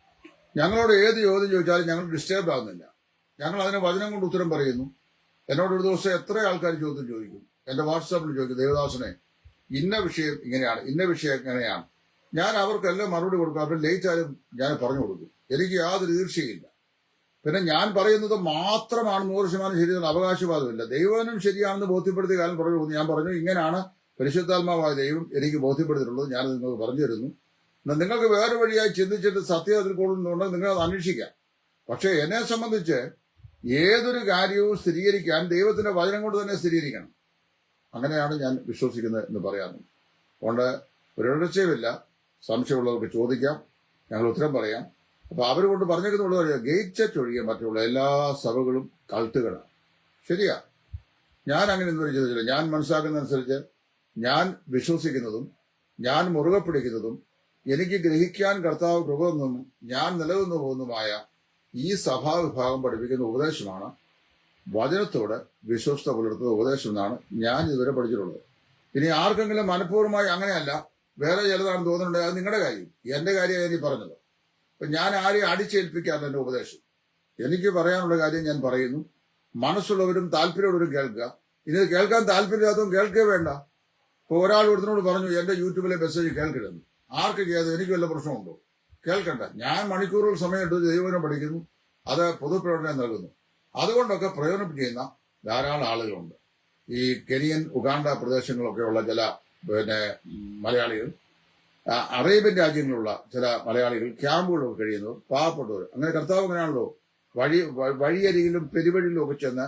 ഞങ്ങളോട് ഏത് ചോദ്യം ചോദിച്ചാലും ഞങ്ങൾ ഡിസ്റ്റർബ് ആകുന്നില്ല. ഞങ്ങൾ അതിന് വചനം കൊണ്ട് ഉത്തരം പറയുന്നു. എന്നോട് ഒരു ദിവസം എത്ര ആൾക്കാർ ചോദ്യം ചോദിക്കും. എന്റെ വാട്സാപ്പിൽ ചോദിക്കും, ദേവദാസനെ ഇന്ന വിഷയം ഇങ്ങനെയാണ്, ഇന്ന വിഷയം എങ്ങനെയാണ്. ഞാൻ അവർക്കെല്ലാം മറുപടി കൊടുക്കും. അവർ ലേറ്റ് ആയാലും ഞാൻ പറഞ്ഞു കൊടുക്കും. എനിക്ക് യാതൊരു ഈർഷ്യയില്ല. പിന്നെ ഞാൻ പറയുന്നത് മാത്രമാണ് 100% ശരിയെന്ന് അവകാശവാദമില്ല. ദൈവനും ശരിയാണെന്ന് ബോധ്യപ്പെടുത്തിയ കാലം പറഞ്ഞു കൊടുക്കും. ഞാൻ പറഞ്ഞു, ഇങ്ങനെയാണ് പരിശുദ്ധാത്മാവായ ദൈവം എനിക്ക് ബോധ്യപ്പെടുത്തിയിട്ടുള്ളത്, ഞാനത് നിങ്ങൾക്ക് പറഞ്ഞു തരുന്നു. എന്നാൽ നിങ്ങൾക്ക് വേറെ വഴിയായി ചിന്തിച്ചിട്ട് സത്യം അതിൽ കൂടുന്നുണ്ടെങ്കിൽ നിങ്ങൾ അത് അന്വേഷിക്കാം. പക്ഷെ എന്നെ സംബന്ധിച്ച് ഏതൊരു കാര്യവും സ്ഥിരീകരിക്കാൻ ദൈവത്തിന്റെ വചനം കൊണ്ട് തന്നെ സ്ഥിരീകരിക്കണം. അങ്ങനെയാണ് ഞാൻ വിശ്വസിക്കുന്നത് എന്ന് പറയാറുണ്ട്. അതുകൊണ്ട് ഒരിടച്ചയുമില്ല. സംശയമുള്ളവർക്ക് ചോദിക്കാം, ഞങ്ങൾ ഉത്തരം പറയാം. അപ്പൊ അവർ കൊണ്ട് പറഞ്ഞേക്കുന്നുള്ളത് ഗേറ്റ് ചർച്ച് ഒഴികെ മറ്റുള്ള എല്ലാ സഭകളും കൾട്ടുകളാണ്. ശരിയാ, ഞാൻ അങ്ങനെ ഒന്നും ചെയ്തിട്ടില്ല. ഞാൻ മനസ്സിലാക്കുന്നതനുസരിച്ച് ഞാൻ വിശ്വസിക്കുന്നതും ഞാൻ മുറുകെ പിടിക്കുന്നതും എനിക്ക് ഗ്രഹിക്കാൻ കർത്താവ് കൃപ തന്നതും ഞാൻ നിലനിന്നു പോകുന്നതുമായ ഈ സഭാവിഭാഗം പഠിപ്പിക്കുന്ന ഉപദേശമാണ് വചനത്തോട് വിശ്വസ്ത പുലർത്തുന്ന ഉപദേശം എന്നാണ് ഞാൻ ഇതുവരെ പഠിച്ചിട്ടുള്ളത്. ഇനി ആർക്കെങ്കിലും മനഃപൂർവ്വമായി അങ്ങനെയല്ല, വേറെ ചിലതാണ് തോന്നുന്നുണ്ട്, അത് നിങ്ങളുടെ കാര്യം. എന്റെ കാര്യമാണ് ഞാൻ പറഞ്ഞത്. അപ്പൊ ഞാൻ ആരെയും അടിച്ചേൽപ്പിക്കാറില്ല എന്റെ ഉപദേശം. എനിക്ക് പറയാനുള്ള കാര്യം ഞാൻ പറയുന്നു. മനസ്സുള്ളവരും താല്പര്യമുള്ളവരും കേൾക്കുക. ഇനി കേൾക്കാൻ താല്പര്യമില്ലാത്തതും കേൾക്കേ വേണ്ട. ഇപ്പൊ ഒരാൾ ഒരുത്തിനോട് പറഞ്ഞു എന്റെ യൂട്യൂബിലെ മെസ്സേജ് കേൾക്കരുത്. ആർക്ക് ചെയ്യാതെ എനിക്ക് വല്ല പ്രശ്നമുണ്ടോ? കേൾക്കണ്ട. ഞാൻ മണിക്കൂറുകൾ സമയം എടുത്ത് ദൈവനം പഠിക്കുന്നു, അത് പൊതുപ്രവർത്തനം നൽകുന്നു. അതുകൊണ്ടൊക്കെ പ്രയോജനം ചെയ്യുന്ന ധാരാളം ആളുകളുണ്ട്. ഈ കെനിയൻ, ഉഗാണ്ട പ്രദേശങ്ങളൊക്കെയുള്ള ചില മലയാളികൾ, അറേബ്യൻ രാജ്യങ്ങളിലുള്ള ചില മലയാളികൾ, ക്യാമ്പുകളൊക്കെ കഴിയുന്നവർ, പാവപ്പെട്ടവർ. അങ്ങനെ കർത്താവ് അങ്ങനെയാണല്ലോ, വഴിയരികിലും പെരുവഴിയിലും ഒക്കെ ചെന്ന്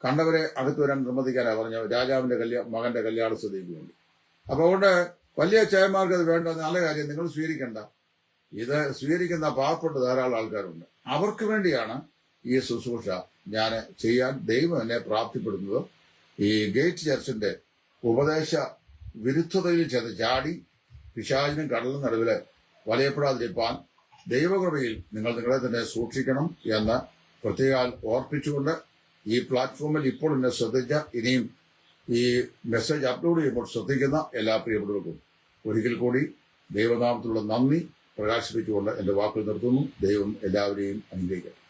കണ്ടവരെ അകത്ത് വരാൻ നിർബന്ധിക്കാനാണ് പറഞ്ഞു, രാജാവിന്റെ മകന്റെ കല്യാണ സ്ഥിതിക്ക് വേണ്ടി. അപ്പൊ അതുകൊണ്ട് വലിയ ചായമാർക്ക് അത് വേണ്ട, നല്ല കാര്യം, നിങ്ങൾ സ്വീകരിക്കണ്ട. ഇത് സ്വീകരിക്കുന്ന പാവപ്പെട്ട ധാരാളം ആൾക്കാരുണ്ട്. അവർക്ക് വേണ്ടിയാണ് ഈ ശുശ്രൂഷ ഞാൻ ചെയ്യാൻ ദൈവം എന്നെ പ്രാപ്തിപ്പെടുന്നത്. ഈ ഗേറ്റ് ചർച്ചിന്റെ ഉപദേശ വിരുദ്ധതയിൽ ചെന്ന് ചാടി പിശാചിനും കടലിനും നടുവില് വലയപ്പെടാതിരിക്കാൻ ദൈവകൃപയിൽ നിങ്ങൾ നിങ്ങളെ തന്നെ സൂക്ഷിക്കണം എന്ന് പ്രത്യേകം ഓർപ്പിച്ചുകൊണ്ട് ഈ പ്ലാറ്റ്ഫോമിൽ ഇപ്പോൾ എന്നെ ശ്രദ്ധിച്ച, ഇനിയും ഈ മെസ്സേജ് അപ്ലോഡ് ചെയ്യുമ്പോൾ ശ്രദ്ധിക്കുന്ന എല്ലാ പ്രിയപ്പെട്ടവർക്കും ഒരിക്കൽ കൂടി ദൈവനാമത്തിലുള്ള നന്ദി പ്രകാശിപ്പിച്ചുകൊണ്ട് എന്റെ വാക്കുകൾ നിർത്തുന്നു. ദൈവം എല്ലാവരെയും അനുഗ്രഹിക്കട്ടെ.